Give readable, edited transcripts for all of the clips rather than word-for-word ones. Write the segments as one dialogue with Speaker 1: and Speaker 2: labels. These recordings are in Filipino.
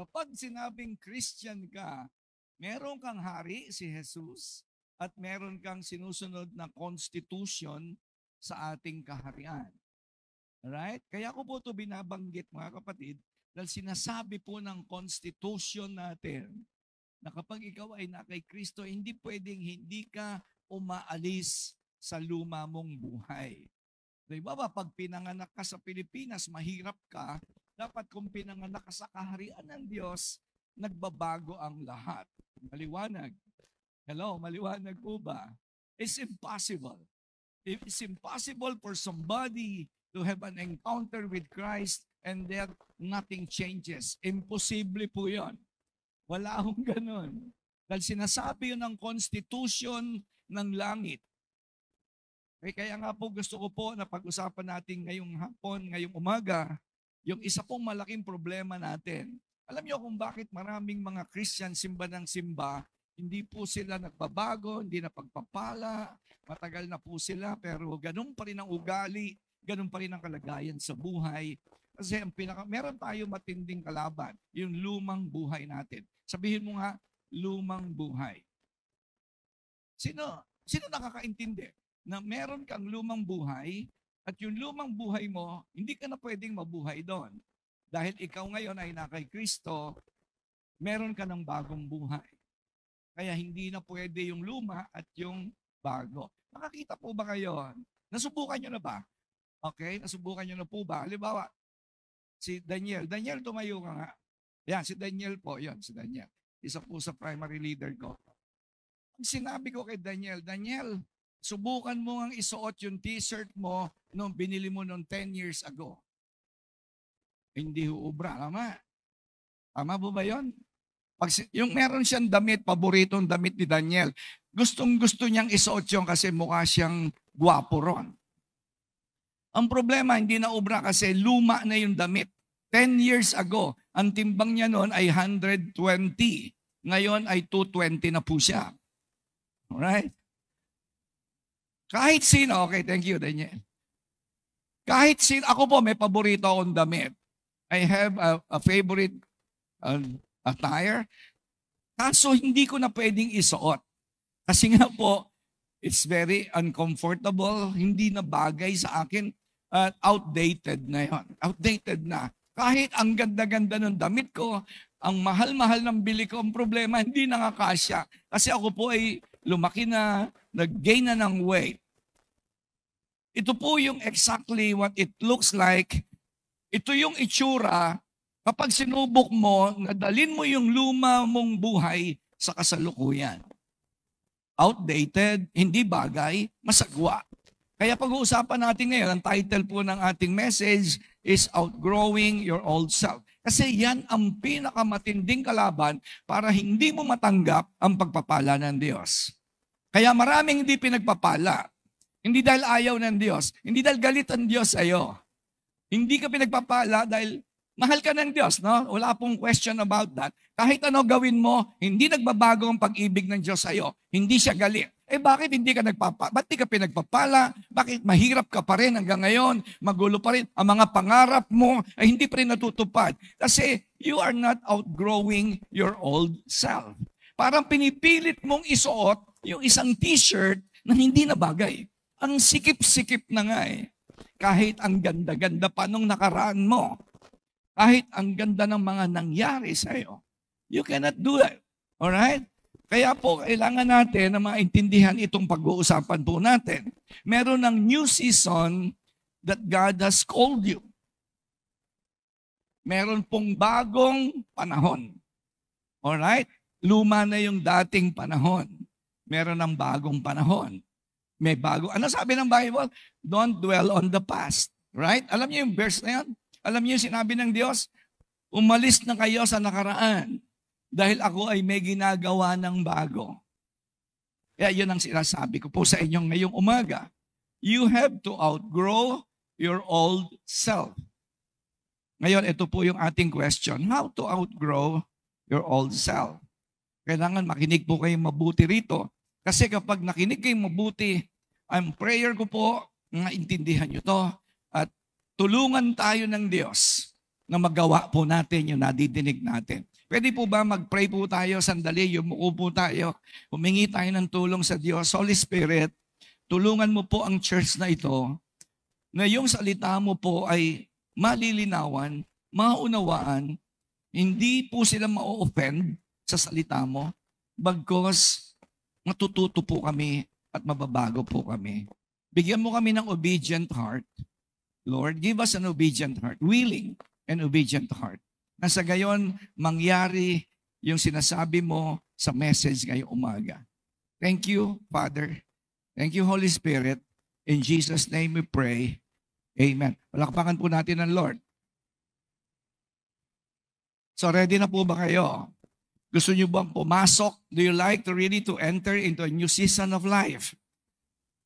Speaker 1: Kapag sinabing Christian ka, meron kang hari, si Jesus, at meron kang sinusunod na constitution sa ating kaharian. Alright? Kaya ko po ito binabanggit mga kapatid, dahil sinasabi po ng constitution natin na kapag ikaw ay na kay Kristo, hindi pwedeng hindi ka umaalis sa luma mong buhay. Diba ba, pag pinanganak ka sa Pilipinas, mahirap ka, dapat kung pinanganak ka sa kaharian ng Diyos, nagbabago ang lahat. Maliwanag. Hello, maliwanag po ba? It's impossible. It's impossible for somebody to have an encounter with Christ and then nothing changes. Imposible po yun. Wala akong ganun. Dahil sinasabi yun ng constitution ng langit. Kaya nga po gusto ko po na pag-usapan natin ngayong hapon, ngayong umaga, yung isa pong malaking problema natin. Alam niyo kung bakit maraming mga Christian simba ng simba, hindi po sila nagbabago, hindi na pagpapala, matagal na po sila, pero ganun pa rin ang ugali, ganun pa rin ang kalagayan sa buhay. Kasi meron tayo matinding kalaban, yung lumang buhay natin. Sabihin mo nga, lumang buhay. Sino nakakaintindi na meron kang lumang buhay at yung lumang buhay mo, hindi ka na pwedeng mabuhay doon. Dahil ikaw ngayon ay na kay Kristo, meron ka ng bagong buhay. Kaya hindi na pwede yung luma at yung bago. Nakakita po ba kayo? Nasubukan nyo na ba? Okay, nasubukan nyo na po ba? Halimbawa, si Daniel. Daniel, tumayo ka nga. Yan, si Daniel po. Yan, si Daniel. Isa po sa primary leader ko. Ang sinabi ko kay Daniel, Daniel, subukan mo ang isuot yung t-shirt mo nung binili mo nung 10 years ago. Hindi huubra. Tama? Tama po ba yun? Yung meron siyang damit, paboritong damit ni Daniel, gustong-gusto niyang isuot yun kasi mukha siyang gwapo ron. Ang problema, hindi na ubra kasi luma na yung damit. 10 years ago, ang timbang niya noon ay 120. Ngayon ay 220 na po siya. Alright? Kahit sino, okay, thank you, Daniel. Kahit sino, ako po may paborito akong damit. I have a favorite attire. Kaso hindi ko na pwedeng isuot. Kasi nga po, it's very uncomfortable, hindi na bagay sa akin, at outdated na yon. Outdated na. Kahit ang ganda-ganda ng damit ko, ang mahal-mahal ng bili ko, ang problema, hindi nakakasya. Kasi ako po ay lumaki na, nag-gain na ng weight. Ito po yung exactly what it looks like. Ito yung itsura kapag sinubok mo, nadalin mo yung luma mong buhay sa kasalukuyan. Outdated, hindi bagay, masagwa. Kaya pag-uusapan natin ngayon, ang title po ng ating message is Outgrowing Your Old Self. Kasi yan ang pinakamatinding kalaban para hindi mo matanggap ang pagpapala ng Diyos. Kaya maraming hindi pinagpapala. Hindi dahil ayaw ng Diyos. Hindi dahil galit ang Diyos sa'yo. Hindi ka pinagpapala dahil mahal ka ng Diyos, no? Wala pong question about that. Kahit ano gawin mo, hindi nagbabago ang pag-ibig ng Diyos sa'yo. Hindi siya galit. Bakit hindi ka ba't di ka pinagpapala? Bakit mahirap ka pa rin hanggang ngayon? Magulo pa rin. Ang mga pangarap mo ay hindi pa rin natutupad. Kasi you are not outgrowing your old self. Parang pinipilit mong isuot yung isang t-shirt na hindi na bagay. Ang sikip-sikip na nga eh. Kahit ang ganda-ganda pa nung nakaraan mo. Kahit ang ganda ng mga nangyari sa'yo. You cannot do that. Alright? Kaya po, kailangan natin na maintindihan itong pag-uusapan po natin. Meron ng new season that God has called you. Meron pong bagong panahon. Alright? Luma na yung dating panahon. Meron ng bagong panahon. May bago. Ano sabi ng Bible? Don't dwell on the past. Right? Alam niyo yung verse na yan? Alam niyo yung sinabi ng Diyos? Umalis na kayo sa nakaraan. Dahil ako ay may ginagawa ng bago. Kaya yun ang sinasabi ko po sa inyo ngayong umaga. You have to outgrow your old self. Ngayon, ito po yung ating question. How to outgrow your old self? Kailangan makinig po kayong mabuti rito. Kasi kapag nakinig kayong mabuti, ang prayer ko po, intindihan nyo to. At tulungan tayo ng Diyos na magawa po natin yung nadidinig natin. Pwede po ba mag-pray po tayo sandali, yumuko po tayo, humingi tayo ng tulong sa Diyos. Holy Spirit, tulungan mo po ang church na ito na yung salita mo po ay malilinawan, maunawaan, hindi po sila ma-offend sa salita mo, bagkos matututo po kami at mababago po kami. Bigyan mo kami ng obedient heart. Lord, give us an obedient heart, willing and obedient heart. Na sa gayon, mangyari yung sinasabi mo sa message ngayong umaga. Thank you, Father. Thank you, Holy Spirit. In Jesus' name we pray. Amen. Palakpakan po natin ang Lord. So ready na po ba kayo? Gusto niyo bang pumasok? Do you like to really to enter into a new season of life?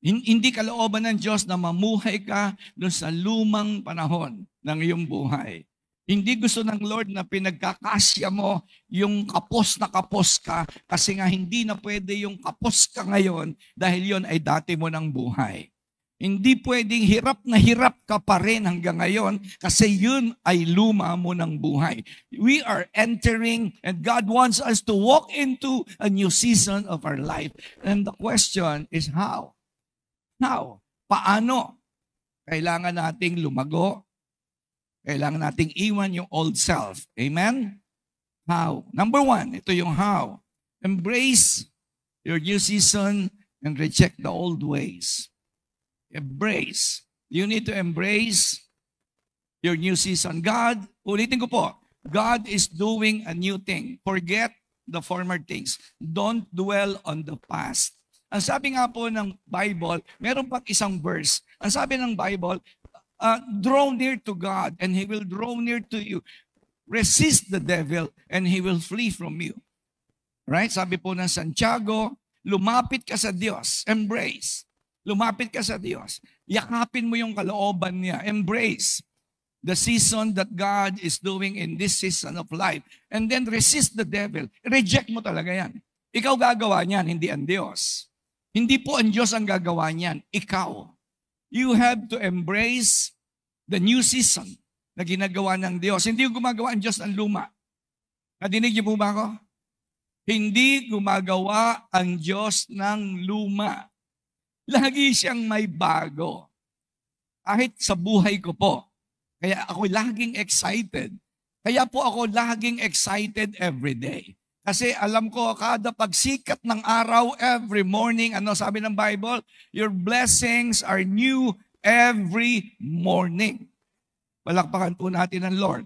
Speaker 1: Hindi kalooban ng Diyos na mamuhay ka doon sa lumang panahon ng iyong buhay. Hindi gusto ng Lord na pinagkakasya mo yung kapos na kapos ka kasi nga hindi na pwede yung kapos ka ngayon dahil yon ay dati mo ng buhay. Hindi pwedeng hirap na hirap ka pa rin hanggang ngayon kasi yun ay luma mo ng buhay. We are entering and God wants us to walk into a new season of our life. And the question is how? How? Paano? Kailangan nating lumago. Kailangan nating iwan yung old self. Amen? How? Number one, ito yung how. Embrace your new season and reject the old ways. Embrace. You need to embrace your new season. God, ulitin ko po, God is doing a new thing. Forget the former things. Don't dwell on the past. Ang sabi nga po ng Bible, meron pang isang verse. Ang sabi ng Bible, draw near to God and He will draw near to you. Resist the devil and he will flee from you. Right? Sabi po ng Santiago, lumapit ka sa Diyos. Embrace. Lumapit ka sa Diyos. Yakapin mo yung kalooban niya. Embrace the season that God is doing in this season of life. And then resist the devil. Reject mo talaga yan. Ikaw gagawa niyan, hindi ang Diyos. Hindi po ang Diyos ang gagawa niyan. Ikaw. You have to embrace the new season na ginagawa ng Diyos. Hindi yung gumagawa ang Diyos ng luma. Nadinig niyo po ba ako? Hindi gumagawa ang Diyos ng luma. Lagi siyang may bago. Kahit sa buhay ko po. Kaya ako laging excited. Kaya po ako laging excited every day. Kasi alam ko, kada pagsikat ng araw, every morning, ano sabi ng Bible? Your blessings are new every morning. Palakpakan po natin ang Lord.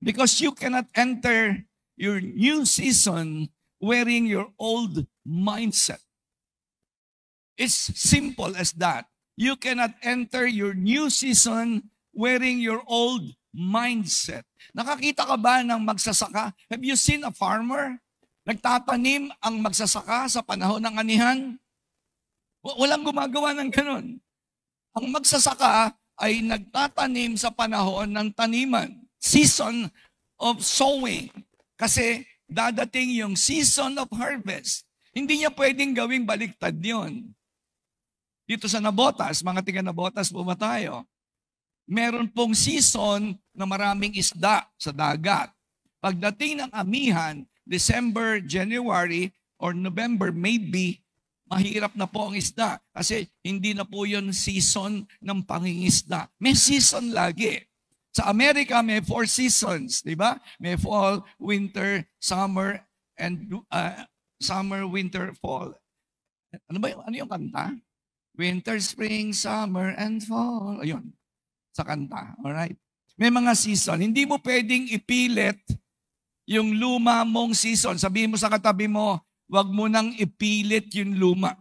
Speaker 1: Because you cannot enter your new season wearing your old mindset. It's simple as that. You cannot enter your new season wearing your old mindset. Nakakita ka ba ng magsasaka? Have you seen a farmer? Nagtatanim ang magsasaka sa panahon ng anihan? Walang gumagawa ng ganun. Ang magsasaka ay nagtatanim sa panahon ng taniman. Season of sowing. Kasi dadating yung season of harvest. Hindi niya pwedeng gawing baliktad yun. Dito sa Nabotas, mga tiga Nabotas po ba tayo? Meron pong season na maraming isda sa dagat. Pagdating ng amihan, December, January, or November, maybe, mahirap na po ang isda. Kasi hindi na po yun season ng pangingisda. May season lagi. Sa Amerika, may 4 seasons, di ba? May fall, winter, summer, and summer, winter, fall. Ano yung kanta? Winter, spring, summer, and fall. Ayun, sa kanta. Alright? May mga season. Hindi mo pwedeng ipilit yung luma mong season. Sabihin mo sa katabi mo, wag mo nang ipilit yung luma.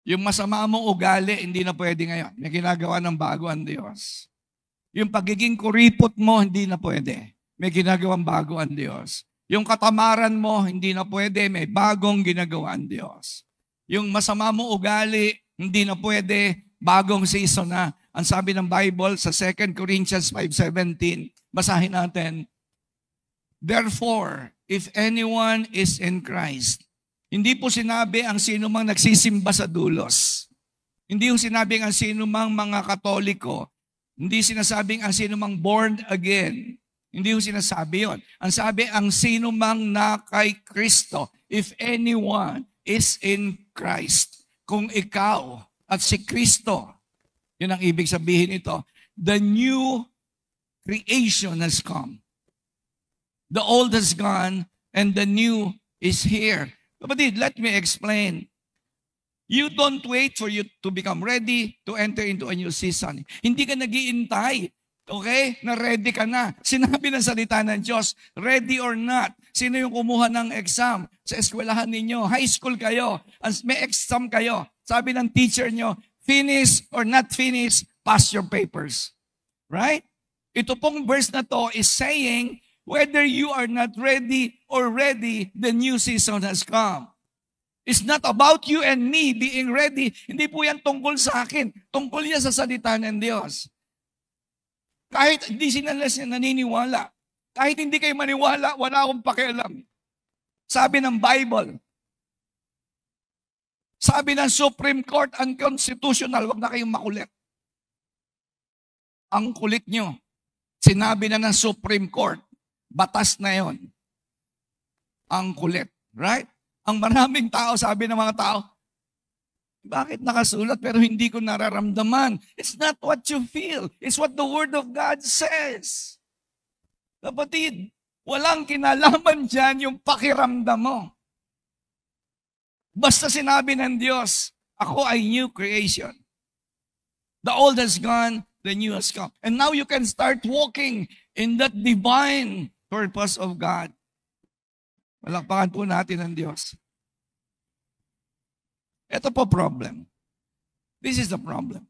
Speaker 1: Yung masama mong ugali, hindi na pwede ngayon. May ginagawa ng bago ang Diyos. Yung pagiging kuripot mo, hindi na pwede. May ginagawang bago ang Diyos. Yung katamaran mo, hindi na pwede. May bagong ginagawa ang Diyos. Yung masama mong ugali, hindi na pwede. Bagong season na. Ang sabi ng Bible sa 2 Corinthians 5:17, basahin natin. Therefore, if anyone is in Christ, hindi po sinabi ang sino mang nagsisimba sa dulos. Hindi yung sinabing ang sino mang mga Katoliko. Hindi sinasabing ang sino mang born again. Hindi yung sinasabi yon. Ang sabi, ang sino mang na kay Kristo. If anyone is in Christ. Kung ikaw at si Kristo, yun ang ibig sabihin ito. The new creation has come. The old has gone and the new is here. Kapatid, let me explain. You don't wait for you to become ready to enter into a new season. Hindi ka nag-iintay, okay, na ready ka na. Sinabi ng salita ng Diyos, ready or not. Sino yung kumuha ng exam sa eskwelahan ninyo? High school kayo, may exam kayo. Sabi ng teacher nyo, finish or not finish, pass your papers. Right? Ito pong verse na to is saying, whether you are not ready or ready, the new season has come. It's not about you and me being ready. Hindi po yan tungkol sa akin. Tungkol yan sa salita ng Diyos. Kahit hindi sila naniniwala, kahit hindi kayo maniwala, wala akong pakialam. Sabi ng Bible, sabi ng Supreme Court Unconstitutional, wag na kayong makulit. Ang kulit nyo. Sinabi na ng Supreme Court, batas na yon. Ang kulit. Right? Ang maraming tao, sabi ng mga tao, bakit nakasulat pero hindi ko nararamdaman? It's not what you feel. It's what the Word of God says. Kapatid, walang kinalaman dyan yung pakiramdam mo. Basta sinabi ng Diyos, ako ay new creation. The old has gone, the new has come. And now you can start walking in that divine purpose of God. Palakpakan po natin ang Diyos. Ito po problem. This is the problem.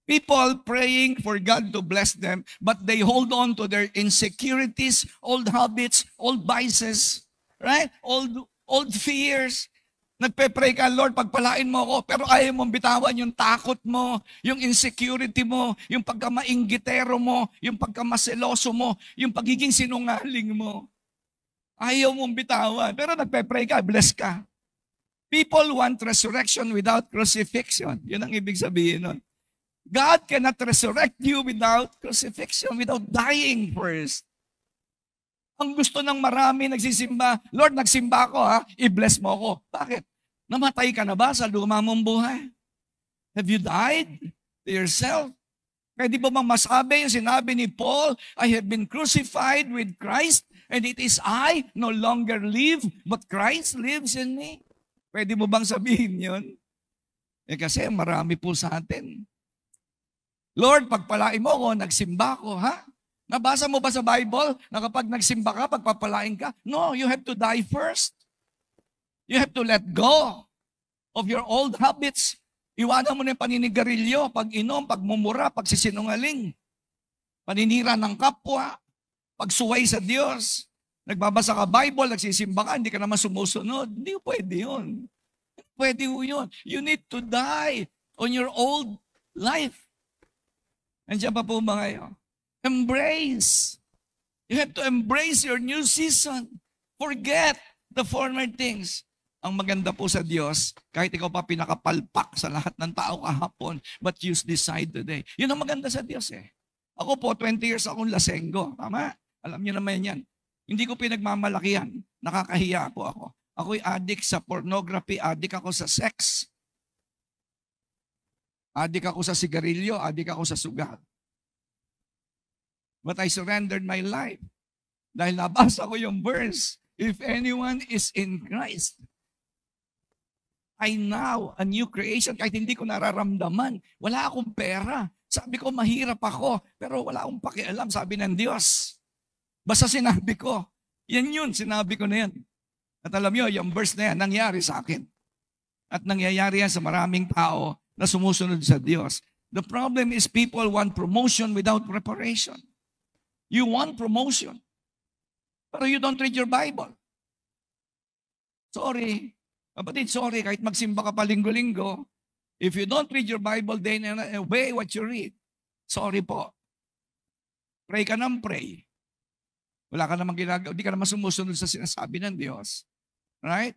Speaker 1: People praying for God to bless them, but they hold on to their insecurities, old habits, old vices, right? Old fears. Nagpe-pray ka, Lord, pagpalain mo ako, pero ayaw mong bitawan yung takot mo, yung insecurity mo, yung pagkamainggitero mo, yung pagkamaseloso mo, yung pagiging sinungaling mo. Ayaw mong bitawan. Pero nagpe-pray ka, bless ka. People want resurrection without crucifixion. Yun ang ibig sabihin nun. God cannot resurrect you without crucifixion, without dying first. Ang gusto ng marami nagsisimba, Lord, nagsimba ako ha, i-bless mo ako. Bakit? Namatay ka na ba sa luma mong buhay? Have you died to yourself? Kaya di ba bang masabi yung sinabi ni Paul, I have been crucified with Christ, and it is I no longer live, but Christ lives in me. Pwede mo bang sabihin yun? Kasi marami po sa atin. Lord, pagpalain mo ako, nagsimba ko, ha? Nabasa mo ba sa Bible na kapag nagsimba ka, pagpapalain ka? No, you have to die first. You have to let go of your old habits. Iwanan mo na yung paninigarilyo, pag-inom, pagmumura, pagsisinungaling, paninira ng kapwa, pagsuway sa Diyos. Nagbabasa ka Bible, nagsisimba ka, hindi ka naman sumusunod. Hindi pwede yun. Pwede yun. You need to die on your old life. Andiyan pa po ba kayo? Embrace. You have to embrace your new season. Forget the former things. Ang maganda po sa Diyos, kahit ikaw pa pinakapalpak sa lahat ng tao kahapon, but you decide today. Yun ang maganda sa Diyos eh. Ako po, 20 years akong lasenggo. Tama? Alam niyo naman yan. Hindi ko pinagmamalakihan. Nakakahiya po ako. Ako'y addict sa pornography, addict ako sa sex. Addict ako sa sigarilyo, addict ako sa sugat. But I surrendered my life. Dahil nabasa ko yung verse, if anyone is in Christ, I now a new creation. Kahit hindi ko nararamdaman, wala akong pera. Sabi ko, mahirap ako, pero wala akong pakialam, sabi ng Diyos. Basta sinabi ko, yan yun, sinabi ko na yan. At alam nyo, yung verse na yan, nangyari sa akin. At nangyayari yan sa maraming tao na sumusunod sa Diyos. The problem is people want promotion without preparation. You want promotion, pero you don't read your Bible. Sorry. Kapatid, sorry, kahit magsimba ka pa linggo-linggo, if you don't read your Bible, then obey what you read. Sorry po. Pray ka ng pray. Wala ka namang ginagawa, hindi ka naman sumusunod sa sinasabi ng Diyos. Right?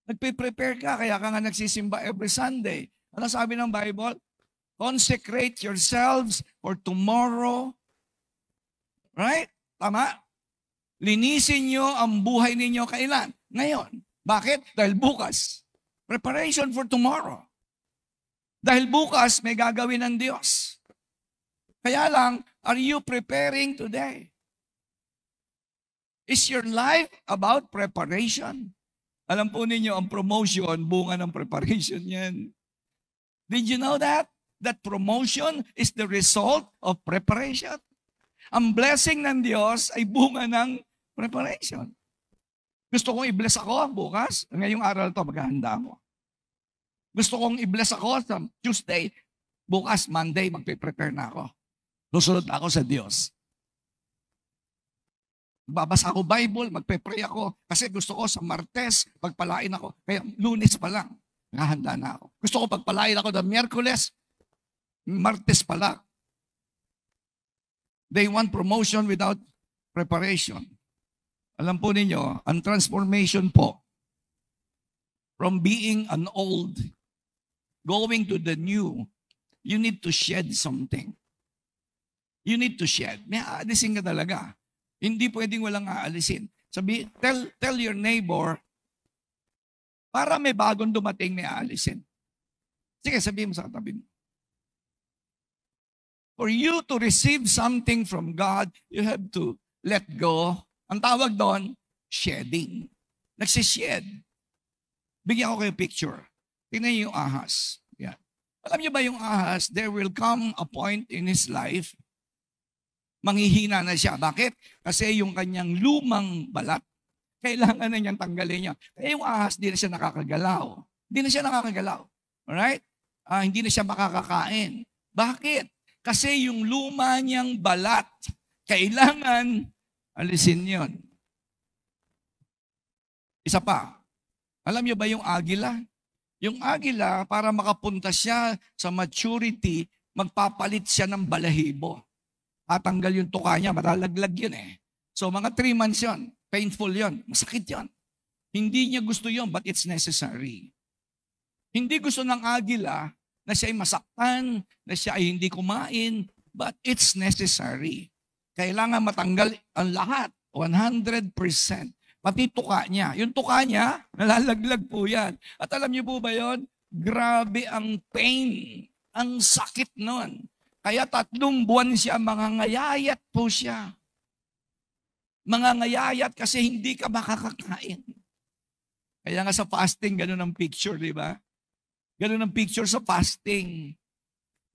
Speaker 1: Nagpe-prepare ka, kaya ka nga nagsisimba every Sunday. Ano sabi ng Bible? Consecrate yourselves for tomorrow. Right? Tama? Linisin nyo ang buhay ninyo kailan? Ngayon. Bakit? Dahil bukas. Preparation for tomorrow. Dahil bukas may gagawin ng Diyos. Kaya lang, are you preparing today? Is your life about preparation? Alam po ninyo, ang promotion, bunga ng preparation yan. Did you know that? That promotion is the result of preparation. Ang blessing ng Diyos ay bunga ng preparation. Gusto kong i-bless ako bukas. Ngayong araw to, maghahanda ako. Gusto kong i-bless ako sa Tuesday. Bukas, Monday, magpe-prepare na ako. Susunod na ako sa Diyos. Babasa ako Bible, magpe-pray ako. Kasi gusto ko sa Martes, pagpalain ako. Kaya Lunes pa lang, nakahanda na ako. Gusto ko pagpalain ako ng Miyerkules, Martes pa lang. They want promotion without preparation. Alam po ninyo, ang transformation po, from being an old, going to the new, you need to shed something. You need to shed. May aalisin ka talaga. Hindi pwedeng walang aalisin. Tell your neighbor, para may bagong dumating, may aalisin. Sige, sabihin mo sa katabi mo. For you to receive something from God, you have to let go. Ang tawag doon, shedding. Nagsished. Bigyan ko kayo picture. Tingnan niyo yung ahas. Yan. Alam niyo ba yung ahas, there will come a point in his life, manghihina na siya. Bakit? Kasi yung kanyang lumang balat, kailangan na niyang tanggalin niya. Kaya yung ahas, di na siya nakakagalaw. Hindi na siya nakakagalaw. Alright? Hindi na siya makakakain. Bakit? Kasi yung luma niyang balat, kailangan alisin yon. Isa pa. Alam niyo ba yung agila? Yung agila, para makapunta siya sa maturity, magpapalit siya ng balahibo. Tatanggal yung tuka niya, malalaglag yun eh. So mga 3 months yun. Painful yun. Masakit yun. Hindi niya gusto yun, but it's necessary. Hindi gusto ng agila na siya ay masaktan, na siya ay hindi kumain, but it's necessary. Kailangan matanggal ang lahat, 100%. Pati tuka niya. Yung tuka niya, nalalaglag po yan. At alam niyo po ba yon? Grabe ang pain. Ang sakit nun. Kaya 3 buwan siya, mangangayayat po siya. Mangangayayat kasi hindi ka makakakain. Kaya nga sa fasting, ganun ang picture, di ba? Ganun ang picture sa fasting.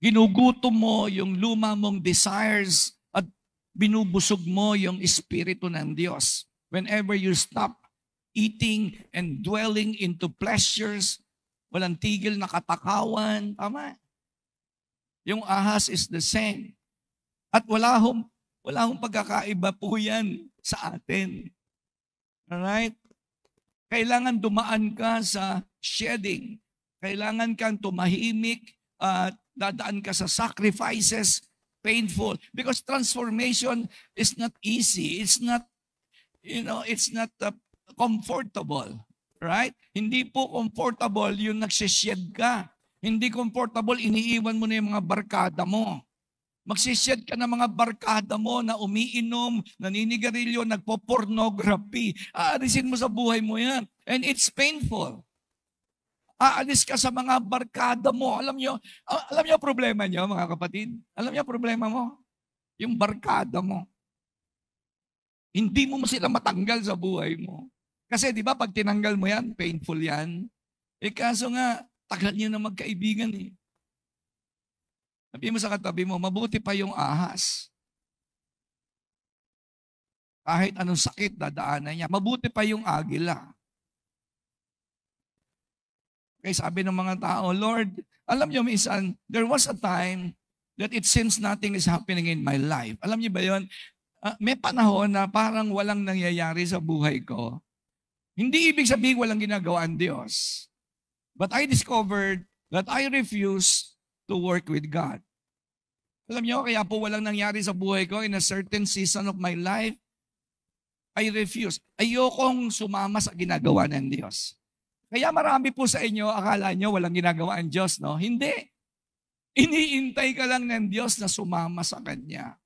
Speaker 1: Ginugutom mo yung luma mong desires at binubusog mo yung espiritu ng Diyos. Whenever you stop eating and dwelling into pleasures, walang tigil na katakawan, tama. Yung ahas is the same. At wala hong pagkakaiba po yan sa atin. Alright? Kailangan dumaan ka sa shedding. Kailangan kang tumahimik at dadaan ka sa sacrifices, painful. Because transformation is not easy. It's not, it's not comfortable. Right? Hindi po comfortable yung nagsished ka. Hindi comfortable, iniiwan mo na yung mga barkada mo. Magsished ka ng mga barkada mo na umiinom, naninigarilyo, nagpo-pornography. Aalisin mo sa buhay mo yan. And it's painful. Aalis ka sa mga barkada mo. Alam niyo problema niyo, mga kapatid? Alam niyo problema mo? Yung barkada mo. Hindi mo sila matanggal sa buhay mo. Kasi di ba pag tinanggal mo yan, painful yan. Kaso nga, tagal niyo na magkaibigan eh. Sabi mo sa katabi mo, mabuti pa yung ahas. Kahit anong sakit, dadaanan niya. Mabuti pa yung agila. Kaya sabi ng mga tao, Lord, alam niyo minsan, there was a time that it seems nothing is happening in my life. Alam niyo ba yun? May panahon na parang walang nangyayari sa buhay ko. Hindi ibig sabihin walang ginagawa ang Diyos. But I discovered that I refuse to work with God. Alam niyo, kaya po walang nangyari sa buhay ko in a certain season of my life. I refuse. Ayokong sumama sa ginagawa ng Diyos. Kaya marami po sa inyo, akala nyo walang ginagawa ang Diyos, no? Hindi. Iniintay ka lang ng Diyos na sumama sa Kanya.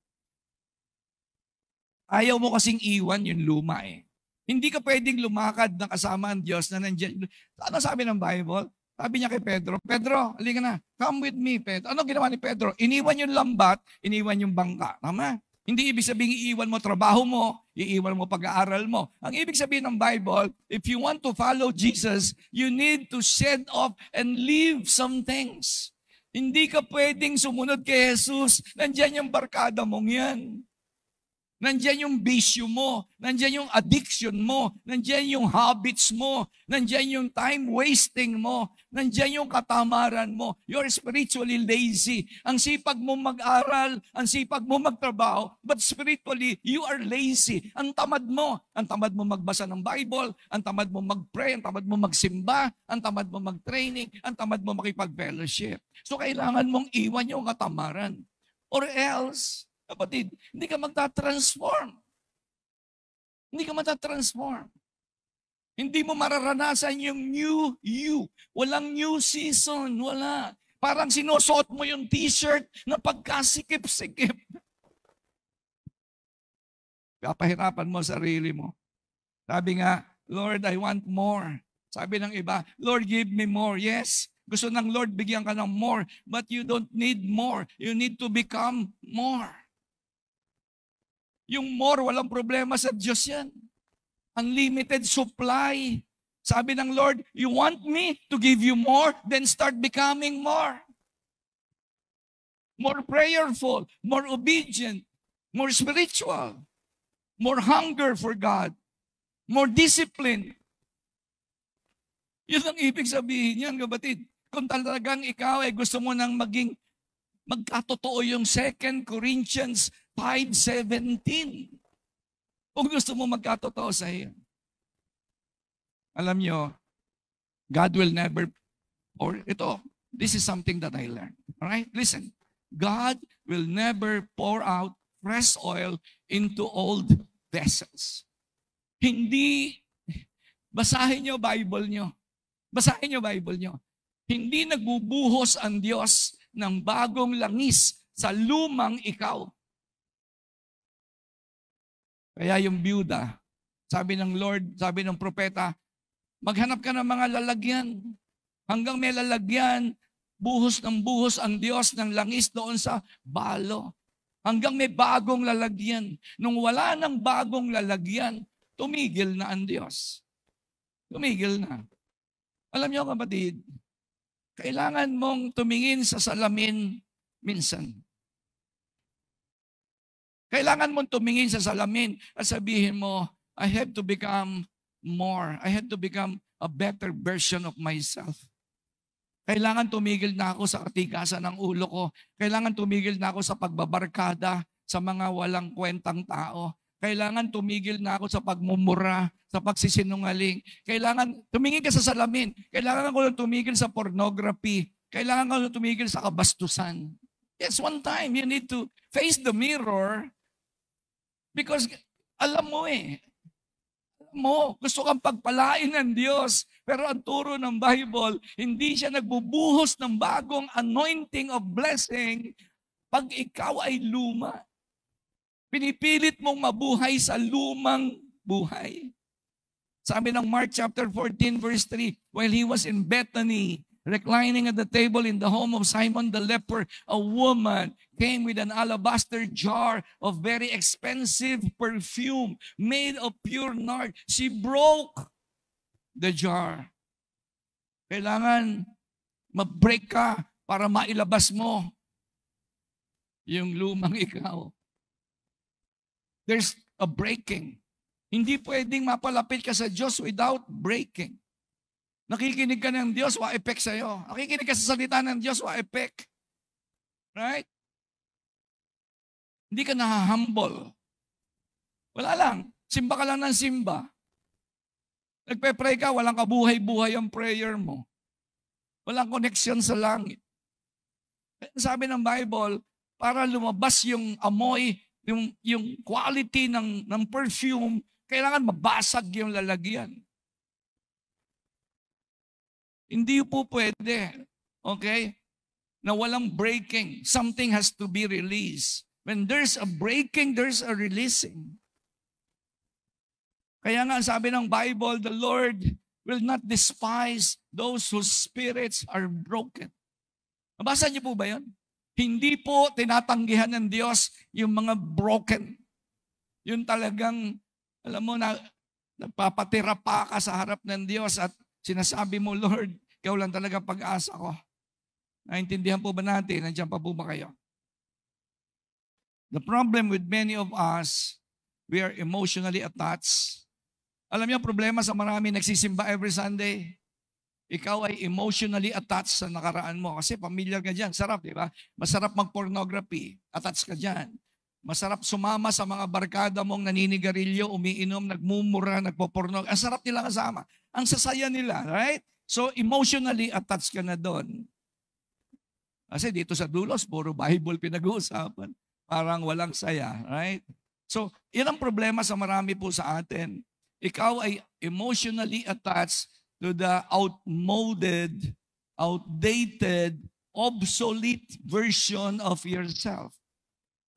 Speaker 1: Ayaw mo kasing iwan yung luma eh. Hindi ka pwedeng lumakad na kasama ang Diyos na nandiyan. Ano sabi ng Bible? Sabi niya kay Pedro, Pedro, halika na, come with me, Pedro. Ano ginawa ni Pedro? Iniwan yung lambat, iniwan yung bangka. Tama? Hindi ibig sabihin iiwan mo trabaho mo, iiwan mo pag-aaral mo. Ang ibig sabihin ng Bible, if you want to follow Jesus, you need to shed off and leave some things. Hindi ka pwedeng sumunod kay Jesus. Nandiyan yung barkada mong yan. Nandiyan yung bisyo mo, nandiyan yung addiction mo, nandiyan yung habits mo, nandiyan yung time wasting mo, nandiyan yung katamaran mo. You're spiritually lazy. Ang sipag mo mag-aral, ang sipag mo magtrabaho, but spiritually, you are lazy. Ang tamad mo magbasa ng Bible, ang tamad mo mag-pray, ang tamad mo magsimba, ang tamad mo mag-training, ang tamad mo makipag-fellowship. So kailangan mong iwan yung katamaran. Or else, kapatid, hindi ka magta-transform. Hindi ka magta-transform. Hindi mo mararanasan yung new you. Walang new season. Wala. Parang sinusuot mo yung t-shirt na pagkasikip-sikip. Kapahirapan mo sarili mo. Sabi nga, Lord, I want more. Sabi ng iba, Lord, give me more. Yes, gusto ng Lord, bigyan ka ng more. But you don't need more. You need to become more. Yung more, walang problema sa Diyos yan. Unlimited supply. Sabi ng Lord, you want me to give you more? Then start becoming more. More prayerful, more obedient, more spiritual, more hunger for God, more discipline. Yun ang ibig sabihin yan, kapatid. Kung talagang ikaw ay gusto mo nang magkatotoo yung 2 Corinthians 5:17. Kung gusto mo magkatotoo sa iyo. Alam nyo, God will never, this is something that I learned. Alright? Listen. God will never pour out fresh oil into old vessels. Hindi, basahin nyo Bible nyo. Basahin nyo Bible nyo. Hindi nagbubuhos ang Diyos ng bagong langis sa lumang ikaw. Kaya yung byuda, sabi ng Lord, sabi ng propeta, maghanap ka ng mga lalagyan. Hanggang may lalagyan, buhos ng buhos ang Diyos ng langis doon sa balo. Hanggang may bagong lalagyan. Nung wala ng bagong lalagyan, tumigil na ang Diyos. Tumigil na. Alam niyo kapatid, kailangan mong tumingin sa salamin minsan. Kailangan mong tumingin sa salamin at sabihin mo, I have to become more. I have to become a better version of myself. Kailangan tumigil na ako sa katikasan ng ulo ko. Kailangan tumigil na ako sa pagbabarkada sa mga walang kwentang tao. Kailangan tumigil na ako sa pagmumura, sa pagsisinungaling. Kailangan tumingin ka sa salamin. Kailangan ko tumigil sa pornography. Kailangan ko tumigil sa kabastusan. Yes, one time you need to face the mirror. Because alam mo gusto kang pagpalain ng Diyos. Pero ang turo ng Bible, hindi siya nagbubuhos ng bagong anointing of blessing pag ikaw ay luma. Pinipilit mong mabuhay sa lumang buhay. Sabi ng Mark chapter 14 verse 3, while he was in Bethany, reclining at the table in the home of Simon the leper, a woman came with an alabaster jar of very expensive perfume made of pure nard. She broke the jar. Kailangan ma-break ka para mailabas mo yung lumang ikaw. There's a breaking. Hindi pwedeng mapalapit ka sa Diyos without breaking. Nakikinig ka ng Diyos, wa-effect sa'yo. Nakikinig ka sa salita ng Diyos, wa-effect. Right? Hindi ka na-humble. Wala lang. Simba ka lang ng simba. Nagpe-pray ka, walang kabuhay-buhay ang prayer mo. Walang connection sa langit. Sabi ng Bible, para lumabas yung amoy, yung quality ng perfume, kailangan mabasag yung lalagyan. Hindi po pwede. Okay? Na walang breaking. Something has to be released. When there's a breaking, there's a releasing. Kaya nga sabi ng Bible, the Lord will not despise those whose spirits are broken. Nabasa niyo po ba yun? Hindi po tinatanggihan ng Diyos yung mga broken. Yun talagang, alam mo, nagpapatira pa ka sa harap ng Diyos at sinasabi mo, Lord, ikaw lang talaga pag-asa ko. Naintindihan po ba natin? Nandiyan pa po ba kayo? The problem with many of us, we are emotionally attached. Alam niyo, problema sa marami nagsisimba every Sunday. Ikaw ay emotionally attached sa nakaraan mo. Kasi familiar ka dyan. Sarap, di ba? Masarap mag-pornography. Attached ka dyan. Masarap sumama sa mga barkada mong naninigarilyo, umiinom, nagmumura, nagpo-pornog. Ang sarap nila kasama. Ang sasaya nila, right? So, emotionally attached ka na doon. Kasi dito sa Dulos, puro Bible pinag-uusapan. Parang walang saya, right? So, yan ang problema sa marami po sa atin. Ikaw ay emotionally attached to the outmoded, outdated, obsolete version of yourself.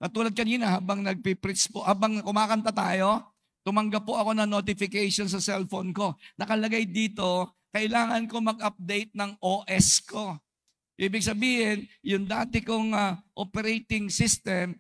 Speaker 1: Katulad kanina, habang nagpipreach po, habang kumakanta tayo, tumanggap po ako ng notification sa cellphone ko. Nakalagay dito, kailangan ko mag-update ng OS ko. Ibig sabihin, yung dati kong operating system,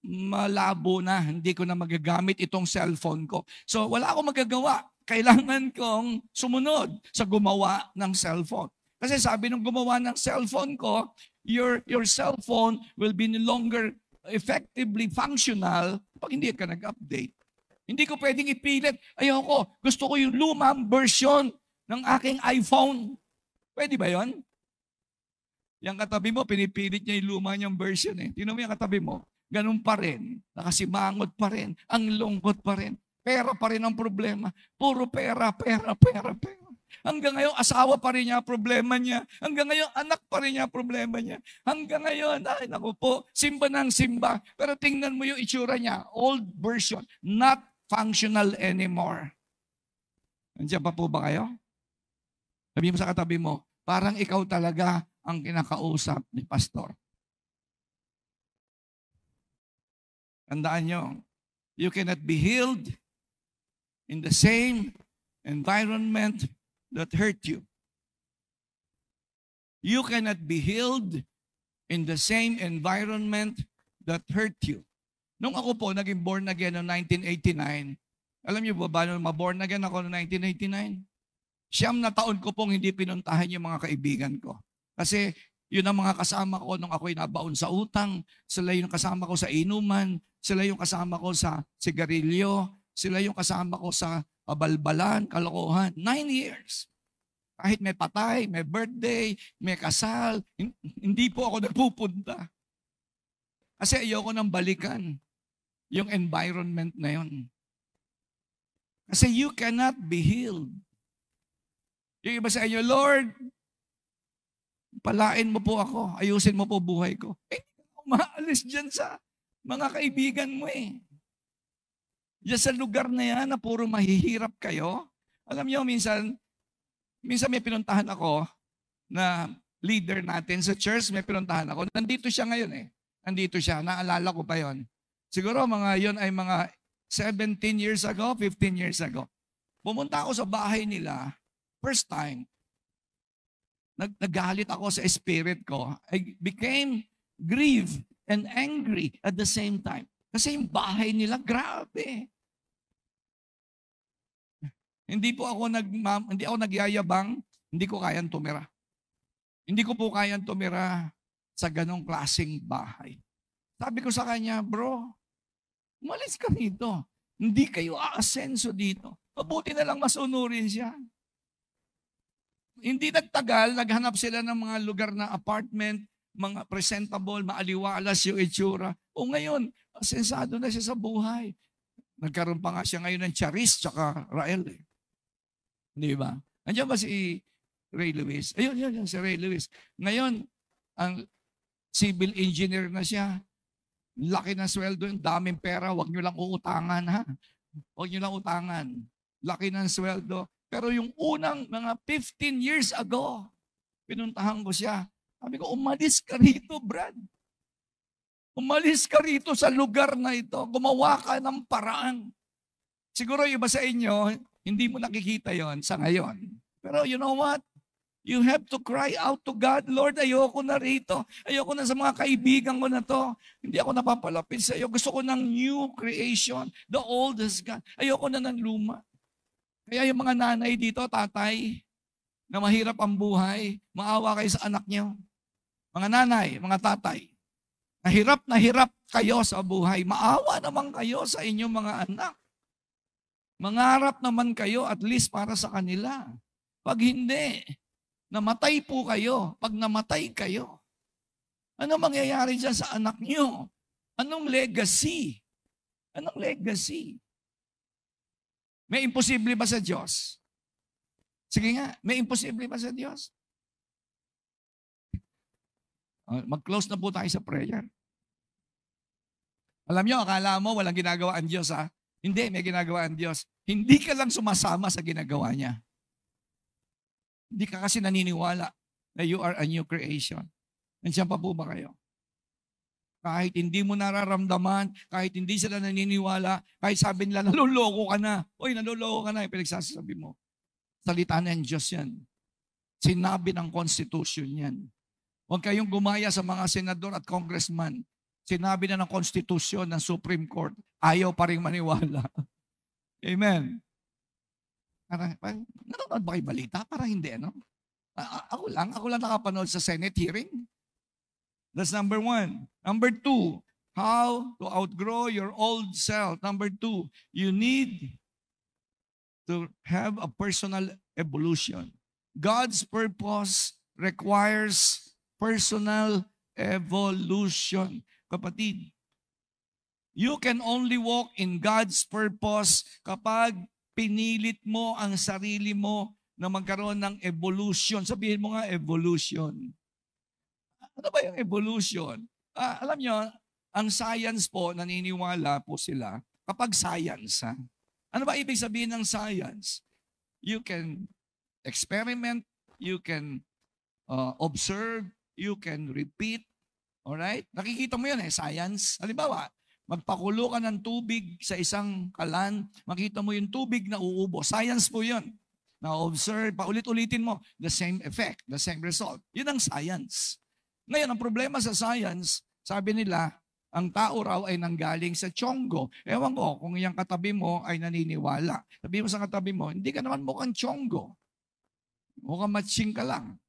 Speaker 1: malabo na, hindi ko na magagamit itong cellphone ko. So wala akong magagawa. Kailangan kong sumunod sa gumawa ng cellphone. Kasi sabi nung gumawa ng cellphone ko, your cellphone will be no longer effectively functional pag hindi ka nag-update. Hindi ko pwedeng ipilit. Ayoko, gusto ko yung lumang version ng aking iPhone. Pwede ba yon? Yung katabi mo, pinipilit niya yung luma niyang version eh. Tingnan mo yung katabi mo. Ganun pa rin. Nakasimangot pa rin. Ang lungkot pa rin. Pera pa rin ang problema. Puro pera. Hanggang ngayon, asawa pa rin niya problema niya. Hanggang ngayon, anak pa rin niya problema niya. Hanggang ngayon, ay naku po, simba ng simba. Pero tingnan mo yung itsura niya. Old version. Not functional anymore. Nandiyan pa po ba kayo? Sabi mo sa katabi mo, parang ikaw talaga ang kinakausap ni pastor. Tandaan nyo, you cannot be healed in the same environment that hurt you. You cannot be healed in the same environment that hurt you. Nung ako po naging born again noong 1989, alam niyo ba nung ma-born again ako noong 1989? 9 na taon ko pong hindi pinuntahan yung mga kaibigan ko. Kasi yun ang mga kasama ko nung ako'y nabaon sa utang, sila yung kasama ko sa inuman, sila yung kasama ko sa sigarilyo, sila yung kasama ko sa kabalbalan, kalokohan. 9 years. Kahit may patay, may birthday, may kasal, hindi po ako nagpupunta. Kasi ayoko nang balikan yung environment na yun. Kasi you cannot be healed. Yung iba sa inyo, Lord, palain mo po ako, ayusin mo po buhay ko. Umaalis dyan sa mga kaibigan mo eh. Diyan sa lugar na yan na puro mahihirap kayo. Alam niyo, minsan may pinuntahan ako na leader natin sa church, may pinuntahan ako. Nandito siya ngayon eh. Nandito siya, naalala ko pa yon. Siguro yon ay mga 17 years ago, 15 years ago. Pumunta ako sa bahay nila, first time. Nagalit ako sa spirit ko. I became grieved and angry at the same time. Kasi yung bahay nila, grabe. Hindi ako nagyayabang, hindi ko kayang tumira. Hindi ko po kayang tumira sa ganong klaseng bahay. Sabi ko sa kanya, bro, umalis ka dito. Hindi kayo aasenso dito. Mabuti na lang masunurin siya. Hindi nagtagal, naghanap sila ng mga lugar na apartment, mga presentable, maaliwalas yung itsura. O ngayon, asensado na siya sa buhay. Nagkaroon pa nga siya ngayon ng Charis tsaka Rael. Eh. Di ba? Andiyan ba si Ray Lewis? Ayun, si Ray Lewis. Ngayon, ang civil engineer na siya. Laki ng sweldo, daming pera, huwag nyo lang uutangan, ha? Huwag nyo lang utangan. Laki ng sweldo. Pero yung unang mga 15 years ago, Pinuntahan ko siya. Sabi ko, umalis ka rito, Brad. Umalis ka rito sa lugar na ito. Gumawa ka ng paraan. Siguro yung iba sa inyo, hindi mo nakikita yon sa ngayon. Pero you know what? You have to cry out to God, Lord, ayoko na rito. Ayoko na sa mga kaibigan ko na to. Hindi ako napapalapit sa iyo. Gusto ko ng new creation. The old is gone. Ayoko na ng luma. Kaya yung mga nanay dito, tatay, na mahirap ang buhay, maawa kayo sa anak niyo. Mga nanay, mga tatay, na hirap kayo sa buhay. Maawa naman kayo sa inyong mga anak. Mangarap naman kayo at least para sa kanila. Pag hindi, namatay po kayo. Pag namatay kayo, ano mangyayari dyan sa anak niyo? Anong legacy? Anong legacy? May imposible ba sa Diyos? Sige nga, may imposible ba sa Diyos? Mag-close na po tayo sa prayer. Alam nyo, akala mo walang ginagawa ang Diyos, ha? Hindi, may ginagawa ang Diyos. Hindi ka lang sumasama sa ginagawa niya. Hindi ka kasi naniniwala na you are a new creation. Nandiyan pa po ba kayo? Kahit hindi mo nararamdaman, kahit hindi sila naniniwala, kahit sabi nila, naluloko ka na. Uy, naluloko ka na. Pinagsasabi mo. Salita ng Diyos yan. Sinabi ng Constitution yan. Huwag kayong gumaya sa mga senador at congressman. Sinabi na ng Constitution ng Supreme Court. Ayaw pa rin maniwala. Amen. Parang nanonood ba kayo balita? Parang hindi, ano? Ako lang nakapanood sa Senate hearing. That's number 1. Number 2, how to outgrow your old self. Number 2, you need to have a personal evolution. God's purpose requires personal evolution. Kapatid, you can only walk in God's purpose kapag pinilit mo ang sarili mo na magkaroon ng evolution. Sabihin mo nga, evolution. Ano ba yung evolution? Alam nyo, ang science po, naniniwala po sila kapag science. Ha? Ano ba ibig sabihin ng science? You can experiment, you can observe, you can repeat. Alright? Nakikita mo yun science. Halimbawa, magpakulo ka ng tubig sa isang kalan, makita mo yung tubig na uubo. Science po yun. Na-observe, paulit-ulitin mo, the same effect, the same result. Yun ang science. Ngayon, ang problema sa science, sabi nila, ang tao raw ay nanggaling sa tiyonggo. Ewan ko, kung yung katabi mo ay naniniwala. Sabi mo sa katabi mo, hindi ka naman mukhang tiyonggo. Mukhang matching ka lang.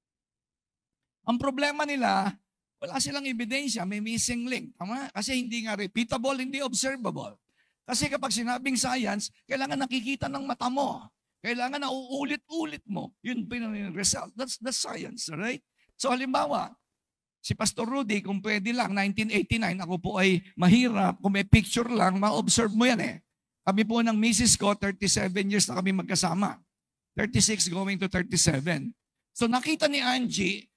Speaker 1: Ang problema nila, wala silang ebidensya, may missing link. Tama? Kasi hindi nga repeatable, hindi observable. Kasi kapag sinabing science, kailangan nakikita ng mata mo. Kailangan na uulit-ulit mo. Yun pa yung result. That's science, right? So halimbawa, si Pastor Rudy, kung pwede lang, 1989, ako po ay mahirap. Kung may picture lang, ma-observe mo yan Kami po ng misis ko, 37 years na kami magkasama. 36 going to 37. So nakita ni Angie,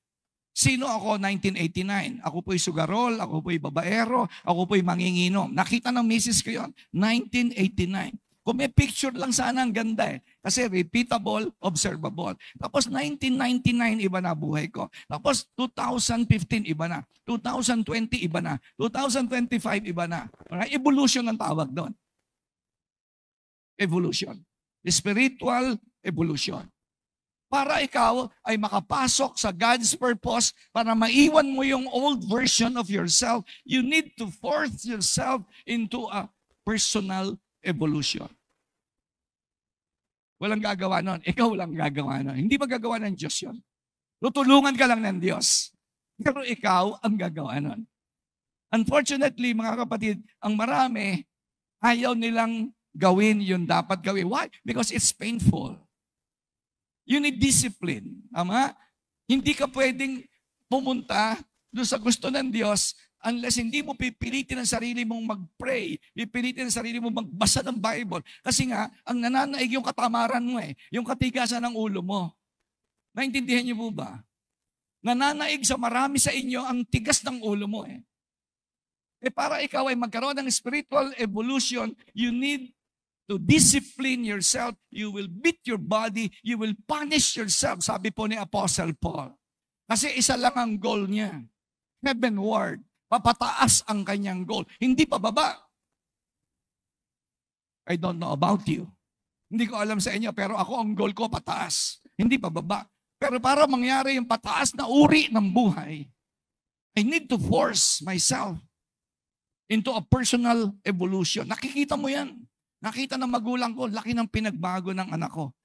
Speaker 1: sino ako 1989? Ako po'y sugarol, ako po'y babaero, ako po'y manginginom. Nakita ng misis ko yon, 1989. Kung may picture lang sana ang ganda Kasi repeatable, observable. Tapos 1999, iba na buhay ko. Tapos 2015, iba na. 2020, iba na. 2025, iba na. Evolution ang tawag doon. Evolution. Spiritual evolution. Para ikaw ay makapasok sa God's purpose, para maiwan mo yung old version of yourself, you need to force yourself into a personal evolution. Walang gagawa nun. Ikaw lang gagawa nun. Hindi magagawa ng Diyos yun. Tutulungan ka lang ng Diyos. Pero ikaw ang gagawa nun. Unfortunately, mga kapatid, ang marami, ayaw nilang gawin yung dapat gawin. Why? Because it's painful. You need discipline. Tama? Hindi ka pwedeng pumunta doon sa gusto ng Diyos unless hindi mo pipilitin ang sarili mong mag-pray, pipilitin ang sarili mong magbasa ng Bible. Kasi nga, ang nananaig yung katamaran mo yung katigasan ng ulo mo. Naintindihan niyo po ba? Nananaig sa marami sa inyo ang tigas ng ulo mo para ikaw ay magkaroon ng spiritual evolution, you need to discipline yourself, you will beat your body, you will punish yourself. Sabi po ni Apostle Paul. Kasi isa lang ang goal niya. Heavenward. Papataas ang kanyang goal. Hindi pababa. I don't know about you. Hindi ko alam sa inyo, pero ako ang goal ko pataas. Hindi pababa. Pero para mangyari yung pataas na uri ng buhay, I need to force myself into a personal evolution. Nakikita mo yan. Nakita ng magulang ko, laki ng pinagbago ng anak ko.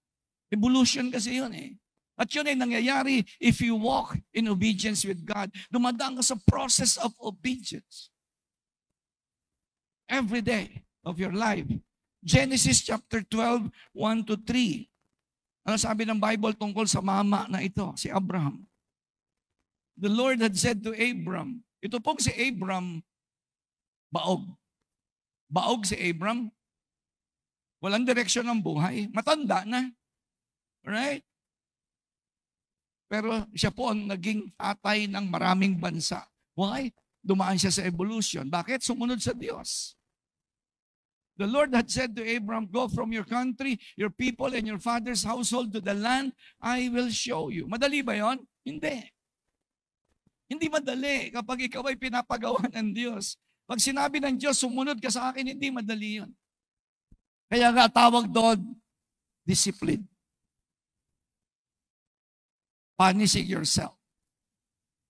Speaker 1: Evolution kasi yun eh. At yun ay nangyayari if you walk in obedience with God. Dumadaan ka sa process of obedience. Every day of your life. Genesis chapter 12, 1-3. Ano sabi ng Bible tungkol sa mama na ito, si Abraham? The Lord had said to Abram, ito pong si Abram, baog. Baog si Abram. Walang direksyon ng buhay. Matanda na. Right? Pero siya po ang naging tatay ng maraming bansa. Why? Dumaan siya sa evolution. Bakit? Sumunod sa Diyos. The Lord had said to Abram, go from your country, your people, and your father's household to the land I will show you. Madali ba yon? Hindi. Hindi madali kapag ikaw ay pinapagawa ng Diyos. Pag sinabi ng Diyos, sumunod ka sa akin, hindi madali yon. Kaya nga tawag doon, discipline. Punishing yourself.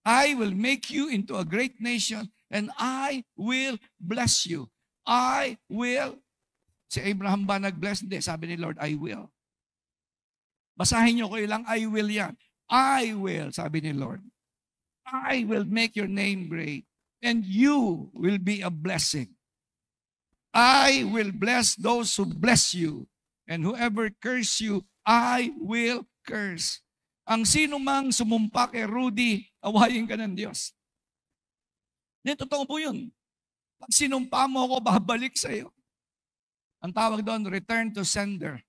Speaker 1: I will make you into a great nation and I will bless you. I will. Si Abraham ba nag-bless? Hindi. Sabi ni Lord, I will. Basahin niyo ko ilang I will yan. I will, sabi ni Lord. I will make your name great and you will be a blessing. I will bless those who bless you and whoever curse you, I will curse. Ang sino mang sumumpa kay Rudy, awayin ka ng Diyos. Hindi, totoo po yun. Pag sinumpa mo ako, babalik sa iyo. Ang tawag doon, return to sender.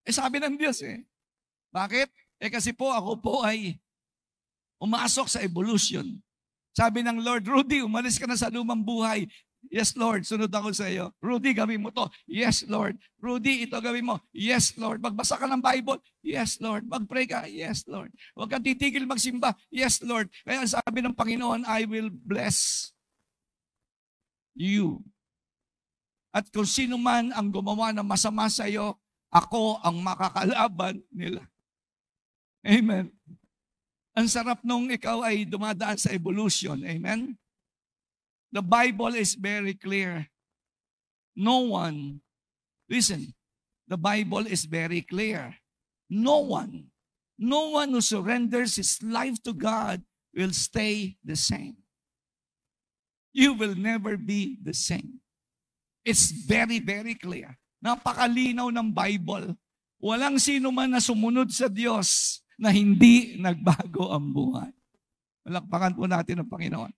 Speaker 1: Sabi ng Diyos Bakit? Kasi po ako po ay umasok sa evolution. Sabi ng Lord, Rudy, umalis ka na sa lumang buhay. Yes, Lord, sunod ako sa iyo. Rudy, gawin mo to. Yes, Lord. Rudy, ito gawin mo. Yes, Lord. Magbasa ka ng Bible. Yes, Lord. Magpray ka. Yes, Lord. Huwag kang titigil magsimba. Yes, Lord. Kaya sabi ng Panginoon, I will bless you. At kung sino man ang gumawa ng masama sa iyo, ako ang makakalaban nila. Amen. Ang sarap nung ikaw ay dumadaan sa evolution. Amen. The Bible is very clear. No one, listen, the Bible is very clear. No one who surrenders his life to God will stay the same. You will never be the same. It's very, very clear. Napakalinaw ng Bible. Walang sino man na sumunod sa Diyos na hindi nagbago ang buhay. Palakpakan po natin ang Panginoon.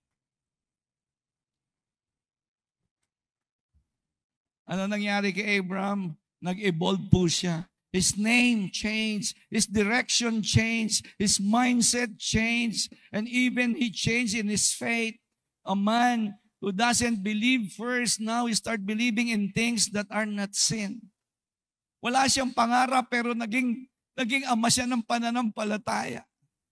Speaker 1: Ano nangyari kay Abraham? Nag-evolve po siya. His name changed. His direction changed. His mindset changed. And even he changed in his faith. A man who doesn't believe first, now he start believing in things that are not sin. Wala siyang pangarap pero naging ama siya ng pananampalataya.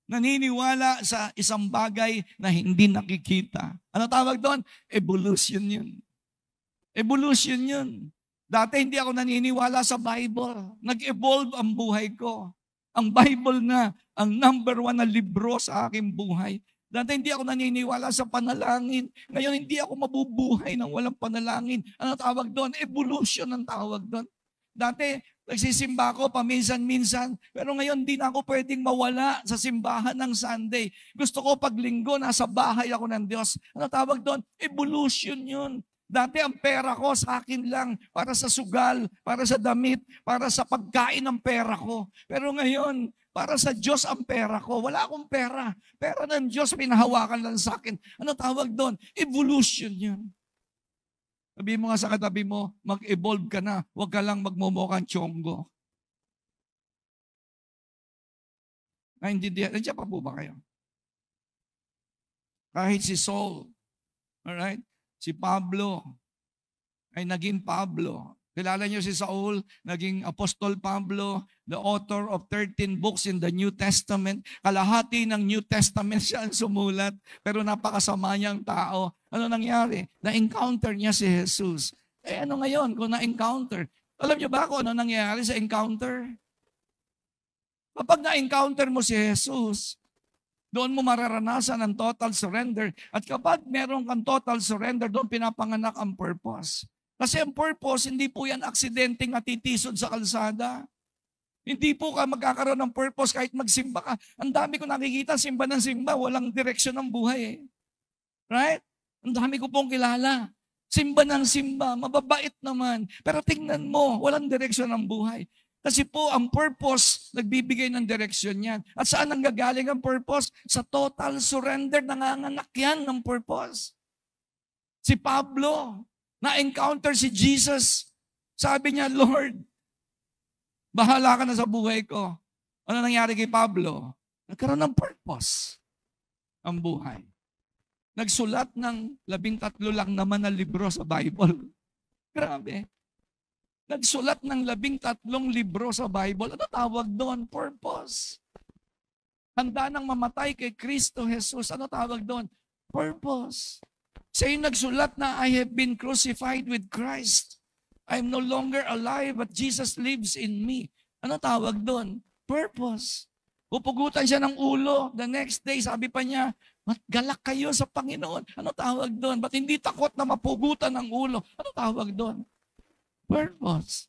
Speaker 1: Naniniwala sa isang bagay na hindi nakikita. Ano tawag doon? Evolution yun. Evolution yun. Dati hindi ako naniniwala sa Bible. Nag-evolve ang buhay ko. Ang Bible na ang number 1 na libro sa aking buhay. Dati hindi ako naniniwala sa panalangin. Ngayon hindi ako mabubuhay ng walang panalangin. Ano tawag doon? Evolution ang tawag doon. Dati nagsisimba ako paminsan-minsan. Pero ngayon hindi na ako pwedeng mawala sa simbahan ng Sunday. Gusto ko pag linggo nasa bahay ako ng Diyos. Ano tawag doon? Evolution yun. Dati ang pera ko sa akin lang, para sa sugal, para sa damit, para sa pagkain ng pera ko. Pero ngayon, para sa Diyos ang pera ko. Wala akong pera. Pera ng Diyos, pinahawakan lang sa akin. Ano tawag doon? Evolution yun. Sabi mo nga sa katabi mo, mag-evolve ka na. Huwag ka lang magmumukhang tiyonggo. Naintindihan? Nandiyan pa po ba kayo? Kahit si Saul, alright? Si Pablo ay naging Pablo. Kilala niyo si Saul, naging Apostol Pablo, the author of 13 books in the New Testament. Kalahati ng New Testament siya ang sumulat, pero napakasama niyang tao. Ano nangyari? Na-encounter niya si Jesus. Ano ngayon kung na-encounter? Alam niyo ba kung ano nangyari sa encounter? Kapag na-encounter mo si Jesus, doon mo mararanasan ang total surrender. At kapag meron kang total surrender, doon pinapanganak ang purpose. Kasi ang purpose, hindi po yan aksidenteng natitisod sa kalsada. Hindi po ka magkakaroon ng purpose kahit magsimba ka. Ang dami ko nakikita, simba ng simba, walang direksyon ng buhay. Right? Ang dami ko pong kilala. Simba ng simba, mababait naman. Pero tingnan mo, walang direksyon ng buhay. Kasi po, ang purpose, nagbibigay ng direksyon yan. At saan nanggagaling ang purpose? Sa total surrender, nanganganak yan ng purpose. Si Pablo, na-encounter si Jesus. Sabi niya, Lord, bahala ka na sa buhay ko. Ano nangyari kay Pablo? Nagkaroon ng purpose ang buhay. Nagsulat ng 13 lang naman na libro sa Bible. Grabe. Nagsulat ng 13 libro sa Bible. Ano tawag doon? Purpose. Handa nang mamatay kay Kristo Jesus. Ano tawag doon? Purpose. Siya yung nagsulat na, I have been crucified with Christ. I am no longer alive, but Jesus lives in me. Ano tawag doon? Purpose. Pupugutan siya ng ulo. The next day, sabi pa niya, galak kayo sa Panginoon. Ano tawag doon? Ba't hindi takot na mapugutan ng ulo? Ano tawag doon? Purpose.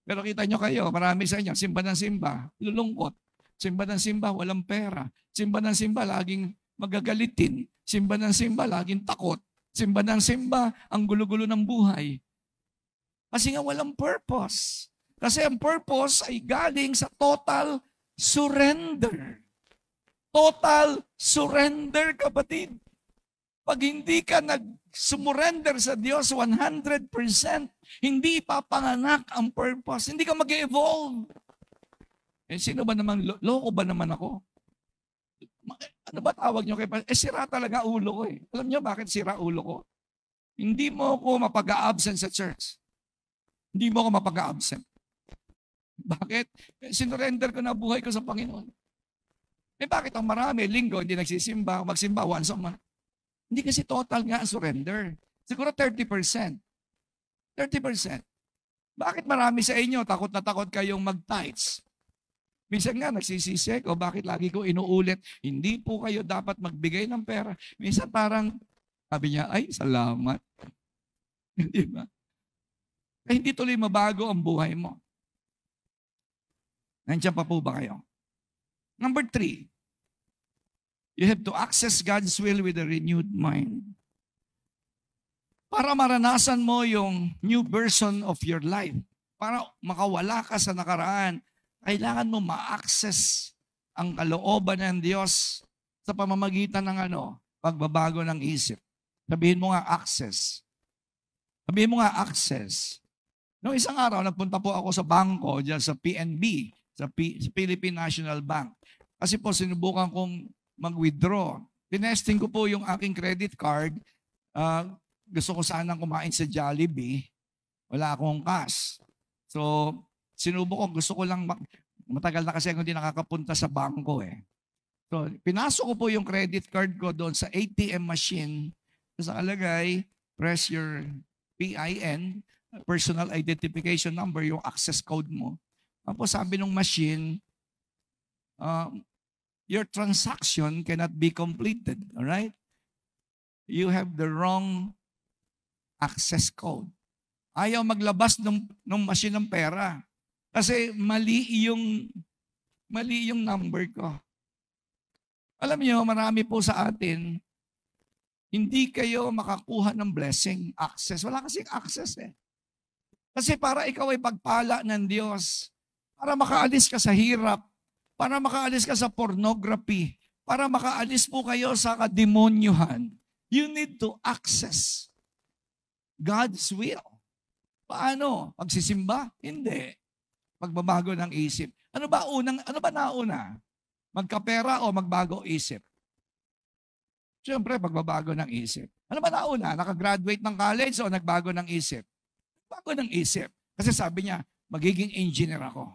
Speaker 1: Pero kita nyo kayo, marami sa inyo, simba ng simba, lulungkot. Simba ng simba, walang pera. Simba ng simba, laging magagalitin. Simba ng simba, laging takot. Simba ng simba, ang gulo-gulo ng buhay. Kasi nga walang purpose. Kasi ang purpose ay galing sa total surrender. Total surrender, kapatid. Pag hindi ka nag-surrender sa Diyos 100%, hindi ipapanganak ang purpose. Hindi ka mag-evolve. Sino ba naman, loko ba naman ako? Ano ba tawag nyo kay Pastor? Sira talaga ulo ko eh. Alam nyo bakit sira ulo ko? Hindi mo ako mapag-a-absent sa church. Hindi mo ako mapag-a-absent. Bakit? Sinurrender ko na buhay ko sa Panginoon. Bakit ang marami, linggo, hindi nagsisimba, magsimba once a month? Hindi kasi total nga ang surrender. Siguro 30%. 30%. Bakit marami sa inyo, takot na takot kayong mag-tithes? Minsan nga nagsisisi ko, bakit lagi ko inuulit, hindi po kayo dapat magbigay ng pera. Minsan parang, sabi niya, ay, salamat. Hindi ba? Hindi tuloy mabago ang buhay mo. Nandiyan pa po ba kayo? Number 3, you have to access God's will with a renewed mind. Para maranasan mo yung new version of your life, para makawala ka sa nakaraan, kailangan mo ma-access ang kalooban ng Diyos sa pamamagitan ng pagbabago ng isip. Sabihin mo nga access. Sabihin mo nga access. Noong isang araw, nagpunta po ako sa bangko, dyan sa PNB, sa Philippine National Bank. Kasi po, sinubukan kong mag-withdraw. Tinesting ko po yung aking credit card. Gusto ko sanang kumain sa Jollibee. Wala akong cash. So, sinubukan ko. Gusto ko lang, matagal na kasi ako hindi nakakapunta sa bangko eh. So, pinasok ko po yung credit card ko doon sa ATM machine. Tapos nakalagay, press your PIN, personal identification number, yung access code mo. Tapos sabi ng machine, your transaction cannot be completed. Alright? You have the wrong access code. Ayaw maglabas ng machine ng pera. Kasi mali yung number ko. Alam niyo, marami po sa atin, hindi kayo makakuha ng blessing, access. Wala kasing access eh. Kasi para ikaw ay pagpala ng Diyos, para makaalis ka sa hirap, para makaalis ka sa pornography, para makaalis po kayo sa kademonyuhan, you need to access God's will. Paano? Pagsisimba? Hindi. Pagbabago ng isip. Ano ba nauna? Magkapera o magbago isip? Siyempre, pagbabago ng isip. Ano ba nauna? Nakagraduate ng college o nagbago ng isip? Bago ng isip. Kasi sabi niya, magiging engineer ako.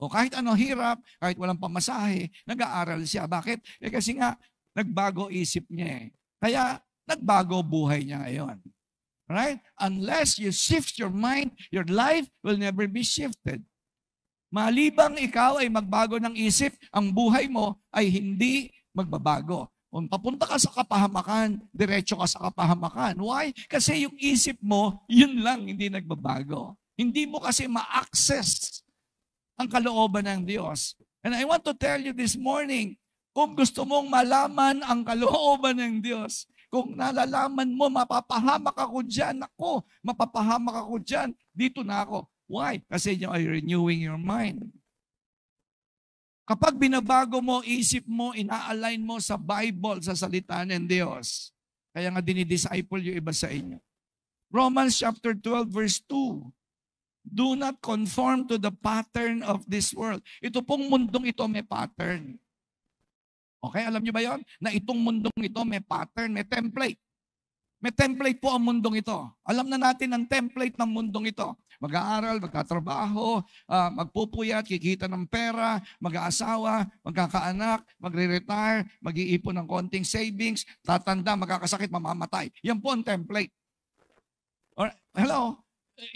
Speaker 1: O kahit ano hirap, kahit walang pamasahe, nag-aaral siya. Bakit? Kasi nga, nagbago isip niya eh. Kaya, nagbago buhay niya ngayon. Right? Unless you shift your mind, your life will never be shifted. Malibang ikaw ay magbago ng isip, ang buhay mo ay hindi magbabago. Kung papunta ka sa kapahamakan, diretso ka sa kapahamakan. Why? Kasi yung isip mo, yun lang, hindi nagbabago. Hindi mo kasi ma-access ang kalooban ng Diyos. And I want to tell you this morning, kung gusto mong malaman ang kalooban ng Diyos, kung nalalaman mo, mapapahamak ako dyan, ako, mapapahamak ako dyan, dito na ako. Why? Kasi you are renewing your mind. Kapag binabago mo, isip mo, ina-align mo sa Bible, sa salita ng Diyos. Kaya nga dinidisciple yung iba sa inyo. Romans chapter 12 verse 2. Do not conform to the pattern of this world. Ito pong mundong ito may pattern. Okay, alam niyo ba yon? Na itong mundong ito may pattern, may template. May template po ang mundong ito. Alam na natin ang template ng mundong ito. Mag-aaral, magkatrabaho, magpupuyat, kikita ng pera, mag-aasawa, magkakaanak, magre-retire, mag-iipon ng konting savings, tatanda, magkakasakit, mamamatay. Yan po ang template. Or, hello?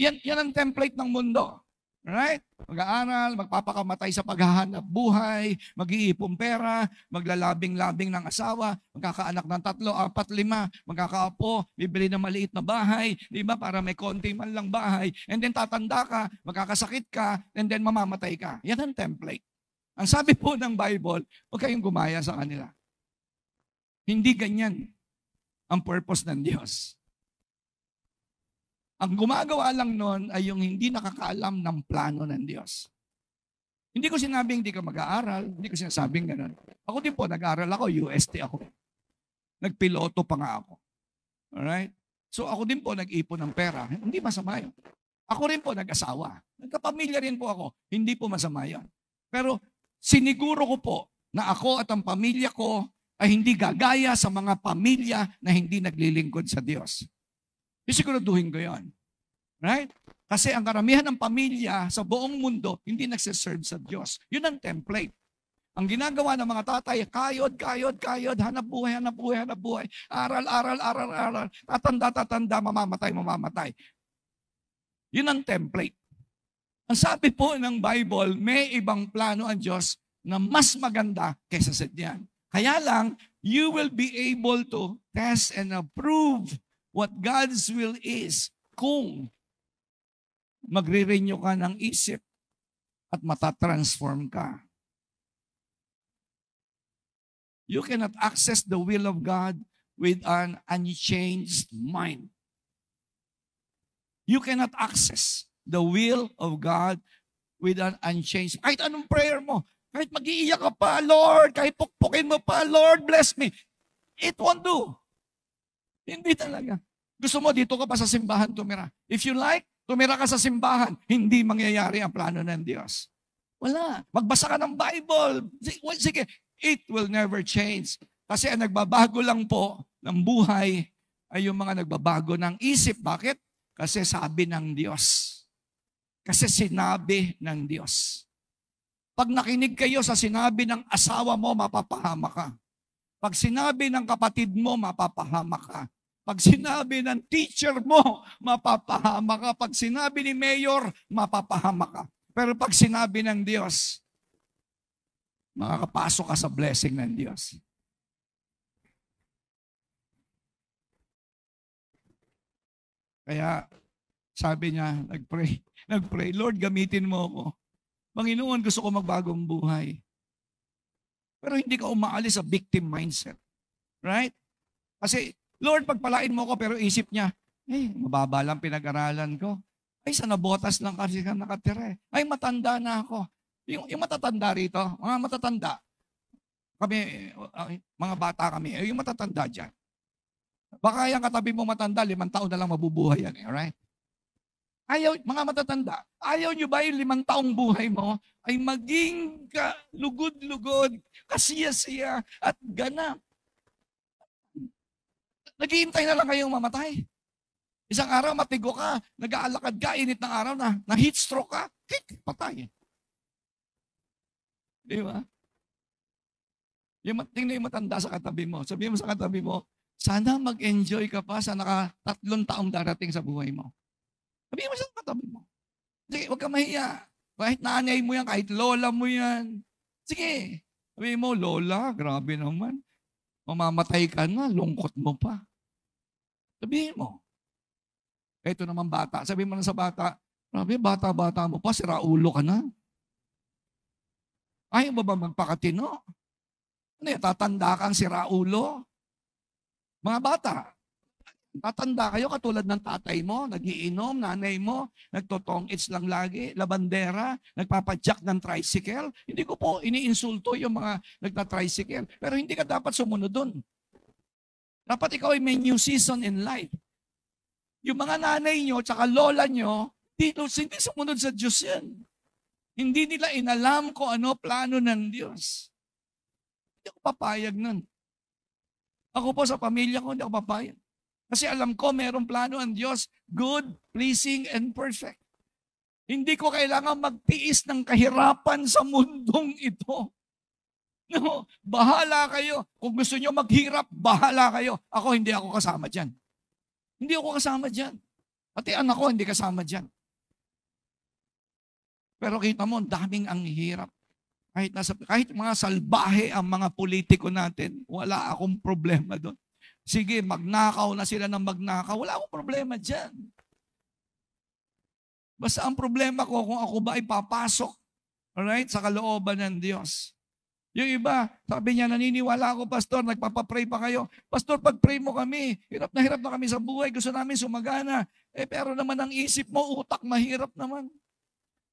Speaker 1: Yan ang template ng mundo. Right? Mag-aaral, magpapakamatay sa paghahanap buhay, mag-iipon pera, maglalabing-labing ng asawa, magkakaanak ng 3, 4, 5, magkakaapo, bibili ng maliit na bahay, di ba? Para may konti man lang bahay. And then tatanda ka, magkakasakit ka, and then mamamatay ka. Yan ang template. Ang sabi po ng Bible, huwag kayong gumaya sa kanila. Hindi ganyan ang purpose ng Diyos. Ang gumagawa lang nun ay yung hindi nakakaalam ng plano ng Diyos. Hindi ko sinabing hindi ka mag-aaral, hindi ko sinasabing ganun. Ako din po, nag-aaral ako, UST ako. Nagpiloto pa nga ako. Alright? So ako din po, nag-ipon ng pera. Hindi masama yun. Ako rin po, nag-asawa. Nagkapamilya rin po ako. Hindi po masama yun. Pero siniguro ko po na ako at ang pamilya ko ay hindi gagaya sa mga pamilya na hindi naglilingkod sa Diyos. Isiguraduhin ko yun. Right? Kasi ang karamihan ng pamilya sa buong mundo, hindi nagsiserve sa Diyos. Yun ang template. Ang ginagawa ng mga tatay, kayod, hanap buhay, aral, tatanda, mamamatay. Yun ang template. Ang sabi po ng Bible, may ibang plano ang Diyos na mas maganda kaysa sa diyan. Kaya lang, you will be able to test and approve what God's will is kung magre-renew ka ng isip at matatransform ka. You cannot access the will of God with an unchanged mind. You cannot access the will of God with an unchanged. Kahit anong prayer mo, kahit mag-iiyak ka pa, Lord, kahit pukpukin mo pa, Lord, bless me. It won't do. Hindi talaga. Gusto mo, dito ka pa sa simbahan tumira. If you like, tumira ka sa simbahan, hindi mangyayari ang plano ng Diyos. Wala. Magbasa ka ng Bible. Sige, it will never change. Kasi ang nagbabago lang po ng buhay ay yung mga nagbabago ng isip. Bakit? Kasi sabi ng Diyos. Kasi sinabi ng Diyos. Pag nakinig kayo sa sinabi ng asawa mo, mapapahama ka. Pag sinabi ng kapatid mo, mapapahama ka. Pag sinabi ng teacher mo, mapapahama ka. Pag sinabi ni mayor, mapapahama ka. Pero pag sinabi ng Diyos, makakapasok ka sa blessing ng Diyos. Kaya sabi niya, nagpray, Lord, gamitin mo ako. Panginoon, gusto ko magbagong buhay. Pero hindi ka umaalis sa victim mindset. Right? Kasi, Lord, pagpalain mo ko, pero isip niya, mababa lang pinag-aralan ko. Ay, sa nabotas lang kasi ka nakatira. Ay, matanda na ako. Yung matatanda rito, mga matatanda, kami, mga bata kami, yung matatanda dyan. Baka yung katabi mo matanda, 5 taon na lang mabubuhay yan. Alright? Ayaw, mga matatanda, ayaw nyo ba yung 5 taong buhay mo ay maging lugod-lugod, kasiya-siya, at ganap? Naghihintay na lang kayong mamatay. Isang araw, matigo ka, nag-aalakad ka, init ng araw na heat stroke ka, patay. Di ba? Tingnan yung matanda sa katabi mo. Sabihin mo sa katabi mo, sana mag-enjoy ka pa sa 3 taong darating sa buhay mo. Sabihin mo sa katabi mo. Sige, huwag ka mahiya. Kahit nanay mo yan, kahit lola mo yan. Sige. Sabihin mo, lola, grabe naman. Mamamatay ka na, lungkot mo pa. Sabihin mo. Ito naman bata. Sabihin mo na sa bata, grabe, bata-bata mo pa, sira ulo ka na. Ayaw ba magpakatino? Ano yan, tatanda kang sira ulo? Mga bata, tatanda kayo katulad ng tatay mo, nagiinom, nanay mo, nagtotong-its lang lagi, labandera, nagpapadyak ng tricycle. Hindi ko po iniinsulto yung mga nagta-tricycle, pero hindi ka dapat sumunod dun. Dapat ikaw ay may new season in life. Yung mga nanay nyo, tsaka lola nyo, hindi sumunod sa Diyos yan. Hindi nila inalam kung ano plano ng Diyos. Hindi ako papayag nun. Ako po sa pamilya ko, hindi ako papayag. Kasi alam ko, mayroong plano ang Diyos, good, pleasing, and perfect. Hindi ko kailangan magtiis ng kahirapan sa mundong ito. No, bahala kayo. Kung gusto nyo maghirap, bahala kayo. Ako, hindi ako kasama dyan. Hindi ako kasama dyan. Pati anak ko, hindi kasama dyan. Pero kita mo, daming ang hirap. Kahit mga salbahe ang mga politiko natin, wala akong problema doon. Sige, magnakaw na sila ng magnakaw. Wala akong problema dyan. Basta ang problema ko kung ako ba ay papasok, alright, sa kalooban ng Diyos. Yung iba, sabi niya, naniniwala ako, Pastor, nagpapapray pa kayo. Pastor, pag-pray mo kami, hirap na kami sa buhay, gusto namin sumagana. Pero naman ang isip mo, utak mahirap naman.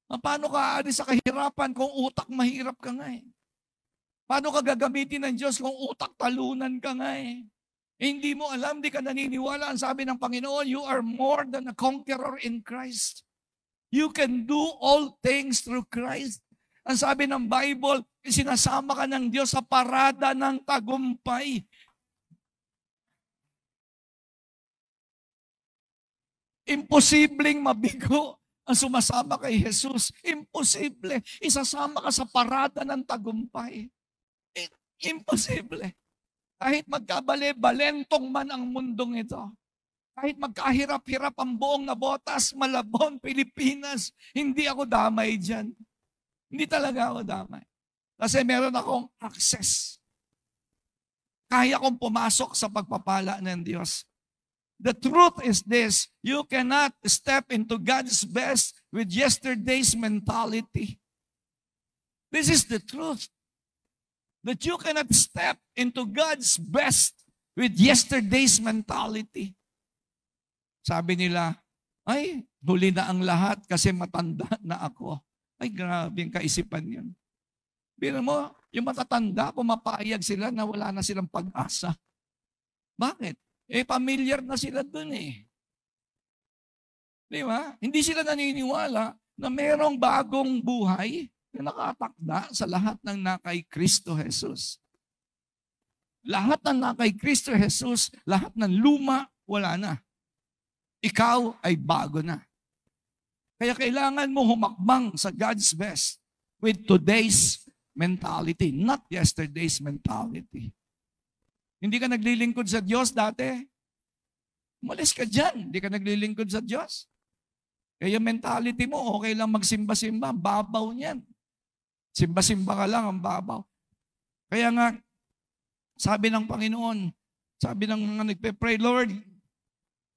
Speaker 1: Paano ka aalis sa kahirapan kung utak mahirap ka nga eh? Paano ka gagamitin ng Diyos kung utak talunan ka nga eh? Hindi mo alam, di ka naniniwala. Ang sabi ng Panginoon, you are more than a conqueror in Christ. You can do all things through Christ. Ang sabi ng Bible, sinasama ka ng Diyos sa parada ng tagumpay. Imposibleng mabigo ang sumasama kay Jesus. Imposible. Isasama ka sa parada ng tagumpay. Imposible. Kahit magkabali-balentong man ang mundong ito, kahit magkahirap-hirap ang buong Nabotas, Malabon, Pilipinas, hindi ako damay dyan. Hindi talaga ako damay. Kasi meron akong access. Kaya kong pumasok sa pagpapala ng Diyos. The truth is this, you cannot step into God's best with yesterday's mentality. This is the truth. That you cannot step into God's best with yesterday's mentality. Sabi nila, ay, huli na ang lahat kasi matanda na ako. Ay, grabe yung kaisipan yun. Biro mo, yung matatanda, pumapayag sila na wala na silang pag-asa. Bakit? Familiar na sila dun eh. Di ba? Hindi sila naniniwala na mayroong bagong buhay na nakatakda sa lahat ng nakay Kristo Jesus. Lahat ng nakay Kristo Jesus, lahat ng luma, wala na. Ikaw ay bago na. Kaya kailangan mo humakbang sa God's best with today's mentality, not yesterday's mentality. Hindi ka naglilingkod sa Diyos dati? Umalis ka dyan. Hindi ka naglilingkod sa Diyos. Kaya yung mentality mo, okay lang magsimba-simba. Babaw niyan. Simba-simba ka lang, ang babaw. Kaya nga, sabi ng Panginoon, sabi ng mga nagpe-pray, Lord,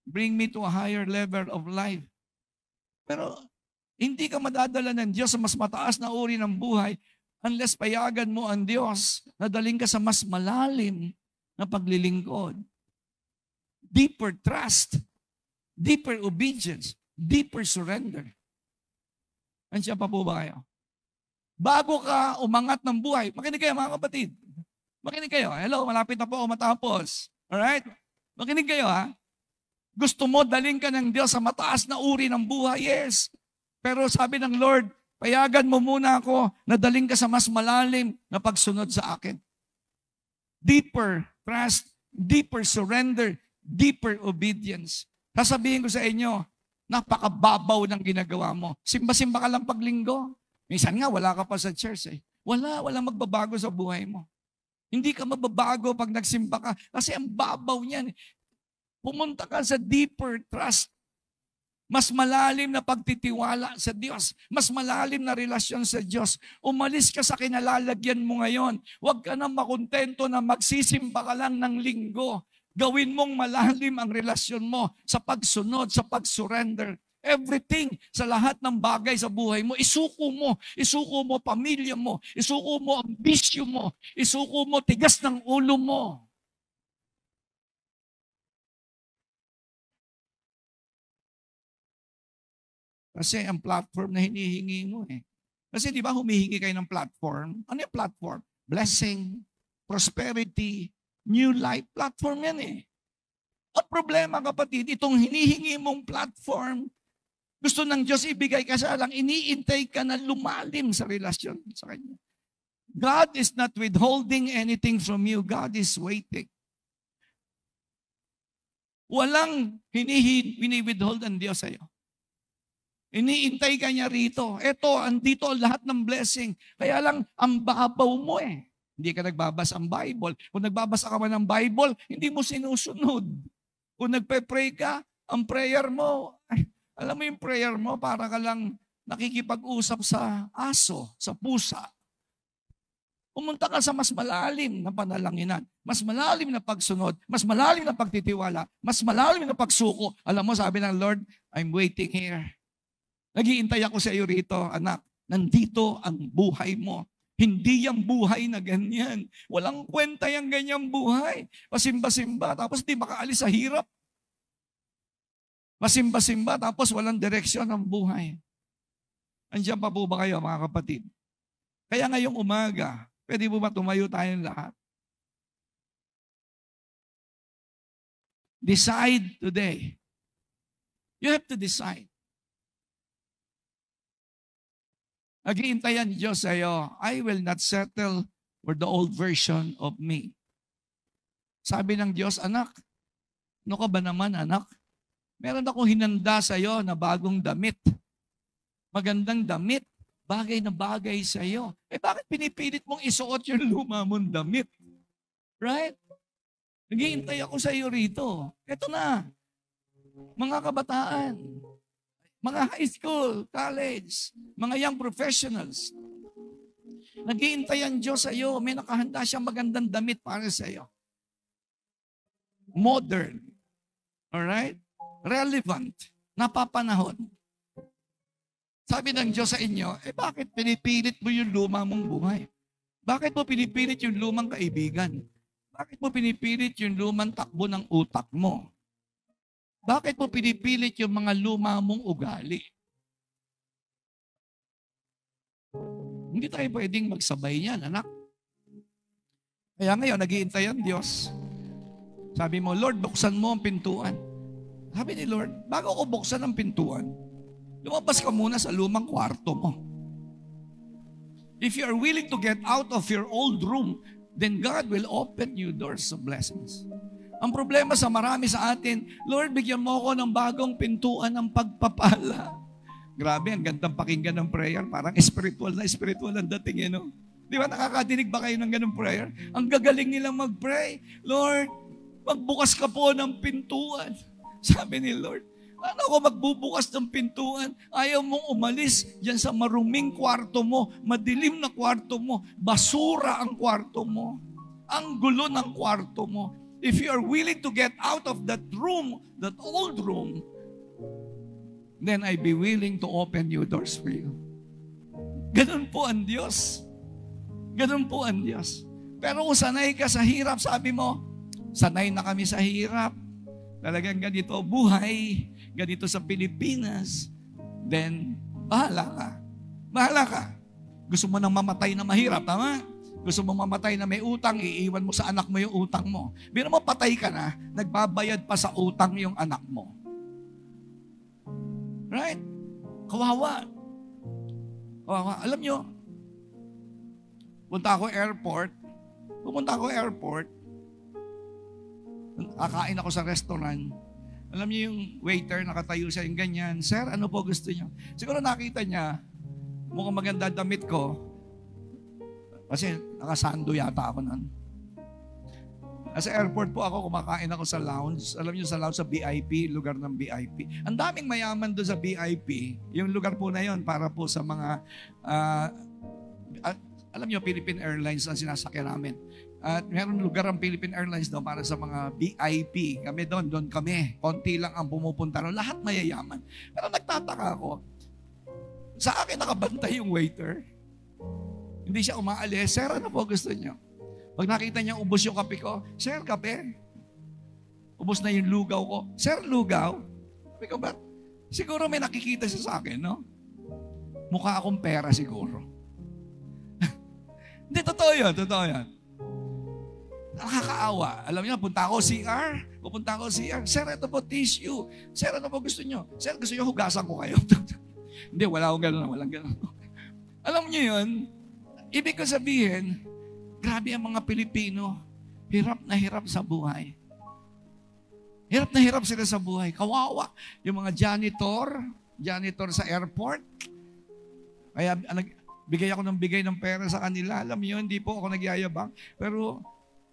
Speaker 1: bring me to a higher level of life. Pero hindi ka madadala ng Diyos sa mas mataas na uri ng buhay unless payagan mo ang Diyos na daling ka sa mas malalim na paglilingkod. Deeper trust, deeper obedience, deeper surrender. Andiyan pa po ba kayo? Bago ka umangat ng buhay, makinig kayo mga kapatid. Makinig kayo. Hello, malapit na po ako matapos. Alright? Makinig kayo ha. Gusto mo daling ka ng Diyos sa mataas na uri ng buhay? Yes. Pero sabi ng Lord, payagan mo muna ako na daling ka sa mas malalim na pagsunod sa akin. Deeper trust, deeper surrender, deeper obedience. Sasabihin ko sa inyo, napakababaw ng ginagawa mo. Simba-simba ka lang paglinggo. Minsan nga, wala ka pa sa church eh. Walang magbabago sa buhay mo. Hindi ka mababago pag nagsimba ka kasi ang babaw niyan. Pumunta ka sa deeper trust. Mas malalim na pagtitiwala sa Diyos. Mas malalim na relasyon sa Diyos. Umalis ka sa kinalalagyan mo ngayon. Huwag ka nang makontento na magsisimba ka lang ng linggo. Gawin mong malalim ang relasyon mo sa pagsunod, sa pag-surrender. Everything, sa lahat ng bagay sa buhay mo, isuko mo. Isuko mo pamilya mo. Isuko mo ang bisyo mo. Isuko mo tigas ng ulo mo. Kasi ang platform na hinihingi mo eh. Kasi di ba humihingi kayo ng platform? Ano yung platform? Blessing, prosperity, new life. Platform yan eh. Ang problema kapatid, itong hinihingi mong platform, gusto ng Diyos ibigay ka sa lang, iniintay ka na lumalim sa relasyon sa Kanya. God is not withholding anything from you. God is waiting. Walang wini-withhold ang Diyos sa iyo. Iniintay ka niya rito. Eto, andito lahat ng blessing. Kaya lang, ang babaw mo eh. Hindi ka nagbabasa ang Bible. Kung nagbabasa ka man ng Bible, hindi mo sinusunod. Kung nagpe-pray ka, ang prayer mo, alam mo yung prayer mo, para ka lang nakikipag-usap sa aso, sa pusa. Pumunta ka sa mas malalim na panalanginan, mas malalim na pagsunod, mas malalim na pagtitiwala, mas malalim na pagsuko. Alam mo, sabi ng Lord, I'm waiting here. Naghihintay ako sa iyo rito, anak. Nandito ang buhay mo. Hindi yung buhay na ganyan. Walang kwenta yung ganyang buhay. Pasimba-simba, tapos di makaalis sa hirap. Pasimba-simba, tapos walang direksyon ng buhay. Andiyan pa po ba kayo, mga kapatid? Kaya ngayong umaga, pwede po ba tumayo tayong lahat? Decide today. You have to decide. Nag-iintayan Diyos sa iyo, I will not settle for the old version of me. Sabi ng Diyos, anak, ano ka ba naman, anak? Meron akong hinanda sa iyo na bagong damit. Magandang damit, bagay na bagay sa iyo. Eh bakit pinipilit mong isuot yung luma mong damit? Right? Nag-iintay ako sa iyo rito. Ito na, mga kabataan, mga high school, college, mga young professionals. Nag-iintay ang Diyos sa iyo. May nakahanda siyang magandang damit para sa iyo. Modern. Alright? Relevant. Napapanahon. Sabi ng Diyos sa inyo, bakit pinipilit mo yung luma mong buhay? Bakit mo pinipilit yung lumang kaibigan? Bakit mo pinipilit yung lumang takbo ng utak mo? Bakit mo pinipilit yung mga luma mong ugali? Hindi tayo pwedeng magsabay niyan, anak. Kaya ngayon, nag-iintay ang Diyos. Sabi mo, Lord, buksan mo ang pintuan. Sabi ni Lord, bago ko buksan ang pintuan, lumabas ka muna sa lumang kwarto mo. If you are willing to get out of your old room, then God will open you doors of blessings. Ang problema sa marami sa atin, Lord, bigyan mo ako ng bagong pintuan ng pagpapala. Grabe, ang gandang pakinggan ng prayer. Parang spiritual ang dating, you know? Di ba, nakakadinig ba kayo ng ganong prayer? Ang gagaling nilang mag-pray. Lord, magbukas ka po ng pintuan. Sabi ni Lord, ano ako magbubukas ng pintuan? Ayaw mong umalis dyan sa maruming kwarto mo, madilim na kwarto mo, basura ang kwarto mo, ang gulo ng kwarto mo. If you are willing to get out of that room, that old room, then I be willing to open new doors for you. Ganun po ang Diyos. Ganun po ang Diyos. Pero kung sanay ka sa hirap, sabi mo, sanay na kami sa hirap. Talagang ganito buhay, ganito sa Pilipinas, then bahala ka. Bahala ka. Gusto mo nang mamatay na mahirap, tama? Gusto mo mamatay na may utang, iiwan mo sa anak mo yung utang mo. Biro mo, patay ka na, nagbabayad pa sa utang yung anak mo. Right? Kawawa. Kawawa. Alam nyo, pumunta ako airport, kakain ako sa restaurant, Alam niyo yung waiter, nakatayo siya yung ganyan. Sir, ano po gusto niyo? Siguro nakita niya, mukhang maganda damit ko. Kasi nakasando yata ako nun. Sa airport po ako, kumakain ako sa lounge. Alam niyo sa lounge, sa VIP, lugar ng VIP. Ang daming mayaman doon sa VIP. Yung lugar po na yon para po sa mga, alam niyo, Philippine Airlines ang sinasakyan namin. At meron lugar ang Philippine Airlines doon para sa mga VIP. Kami doon kami. Konti lang ang pumupunta doon. Lahat mayayaman. Pero nagtataka ako, sa akin nakabantay yung waiter. Hindi siya umaalis. Sir, ano po gusto niyo? Pag nakita niya ubos yung kape ko, Sir, kape. Ubos na yung lugaw ko. Sir, lugaw? Sabi ko, ba't? Siguro may nakikita siya sa akin, no? Mukha akong pera siguro. Hindi, totoo yun. Nakakaawa. Alam niyo, pupunta ako CR. Sir, ito po tissue. Sir, ano po gusto niyo? Sir, gusto niyo hugasan ko kayo? Hindi, walang ganun. Alam niyo yun, ibig ko sabihin, grabe ang mga Pilipino, hirap na hirap sa buhay. Hirap na hirap sila sa buhay. Kawawa. Yung mga janitor sa airport. Kaya bigay ako ng bigay ng pera sa kanila. Alam niyo, hindi po ako nagyayabang. Pero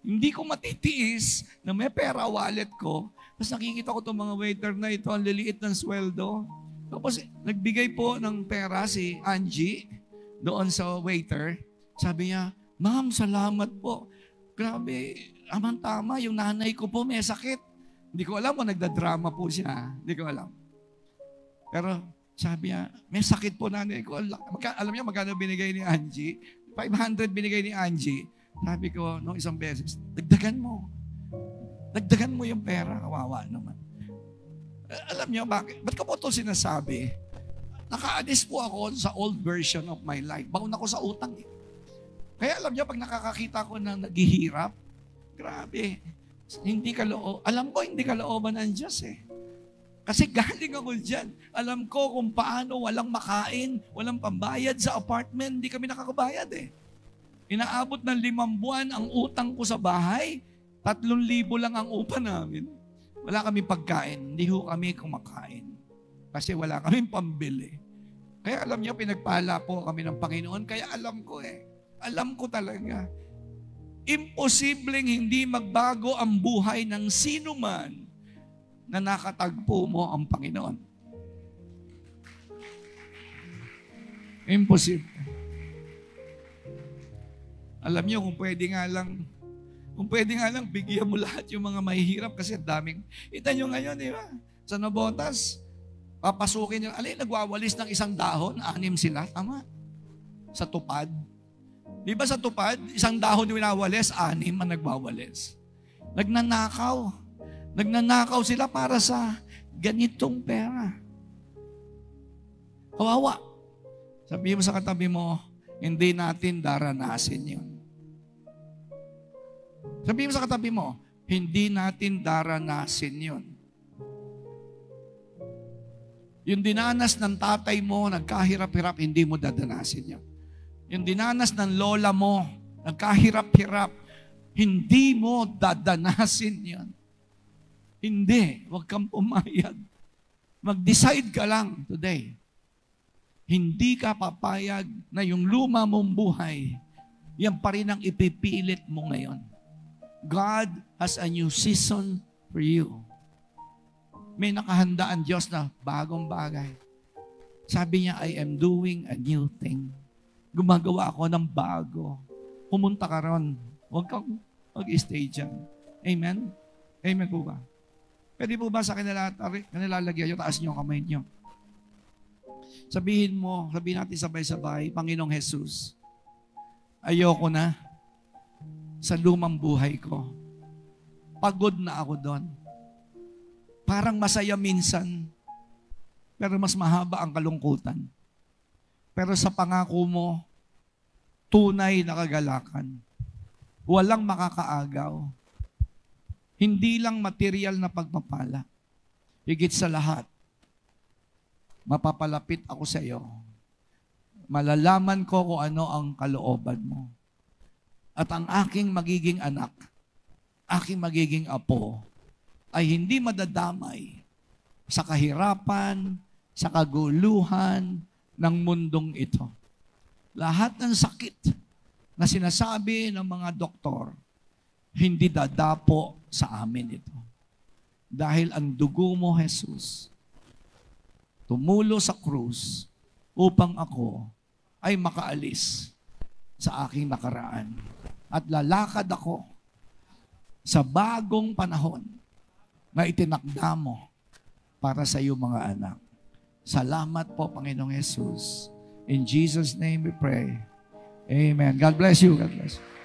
Speaker 1: hindi ko matitiis na may pera wallet ko. Tapos nakikita ko itong mga waiter na ito, ang liliit ng sweldo. Tapos nagbigay po ng pera si Angie doon sa waiter. Sabi niya, Ma'am, salamat po. Grabe, tama, yung nanay ko po may sakit. Hindi ko alam kung nagdadrama po siya. Hindi ko alam. Pero sabi niya, may sakit po nanay ko. Alam niya magkano binigay ni Angie? 500 binigay ni Angie. Sabi ko, nung isang beses, dagdagan mo. Dagdagan mo yung pera. Kawawa naman. Alam niyo, bakit? Ba't ko po ito sinasabi? Nakaalis po ako sa old version of my life. Baon ako sa utang. Kaya alam niyo, pag nakakakita ko ng naghihirap, grabe, alam ko hindi kalooban ng Diyos eh. Kasi galing ako dyan. Alam ko kung paano walang makain, walang pambayad sa apartment, hindi kami nakakabayad eh. Inaabot ng 5 buwan ang utang ko sa bahay, 3,000 lang ang upa namin. Wala kami pagkain, hindi ho kami kumakain. Kasi wala kaming pambili. Kaya alam niyo, pinagpala po kami ng Panginoon, kaya alam ko eh. Alam ko talaga, imposibleng hindi magbago ang buhay ng sino man na nakatagpo mo ang Panginoon. Imposible. Alam niyo, kung pwede nga lang, bigyan mo lahat yung mga mahihirap kasi daming, kita niyo ngayon, di ba? Sa Nabotas, papasukin niyo, nagwawalis ng 1 dahon, 6 sila, tama? Sa Tupad. Di ba sa Tupad, 1 dahon yung winawalis, 6 ang nagwawalis. Nagnanakaw sila para sa ganitong pera. Kawawa. Sabihin mo sa katabi mo, hindi natin daranasin yun. Sabihin mo sa katabi mo, hindi natin daranasin yun. Yung dinanas ng tatay mo, nagkahirap-hirap, hindi mo dadanasin yun. Yung dinanas ng lola mo, nagkahirap-hirap, hindi mo dadanasin yan. Hindi. Huwag kang pumayag. Mag-decide ka lang today. Hindi ka papayag na yung luma mong buhay, yan pa rin ang ipipilit mo ngayon. God has a new season for you. May nakahanda ang Diyos na bagong bagay. Sabi niya, I am doing a new thing. Gumagawa ako ng bago. Pumunta ka ron. Huwag kang mag-stay dyan. Amen? Amen po ba? Pwede po ba sa kanilalagyan yung taas niyo ang kamay niyo? Sabihin natin sabay-sabay, Panginoong Jesus, ayoko na sa lumang buhay ko. Pagod na ako doon. Parang masaya minsan, pero mas mahaba ang kalungkutan. Pero sa pangako mo, tunay na kagalakan. Walang makakaagaw. Hindi lang material na pagpapala. Higit sa lahat, mapapalapit ako sa iyo. Malalaman ko kung ano ang kalooban mo. At ang aking magiging anak, aking magiging apo, ay hindi madadamay sa kahirapan, sa kaguluhan ng mundong ito. Lahat ng sakit na sinasabi ng mga doktor, hindi dadapo sa amin ito. Dahil ang dugo mo, Jesus, tumulo sa krus upang ako ay makaalis sa aking nakaraan. At lalakad ako sa bagong panahon na itinakda mo para sa iyong mga anak. Salamat po, Panginoong Jesus. In Jesus' name we pray. Amen. God bless you. God bless you.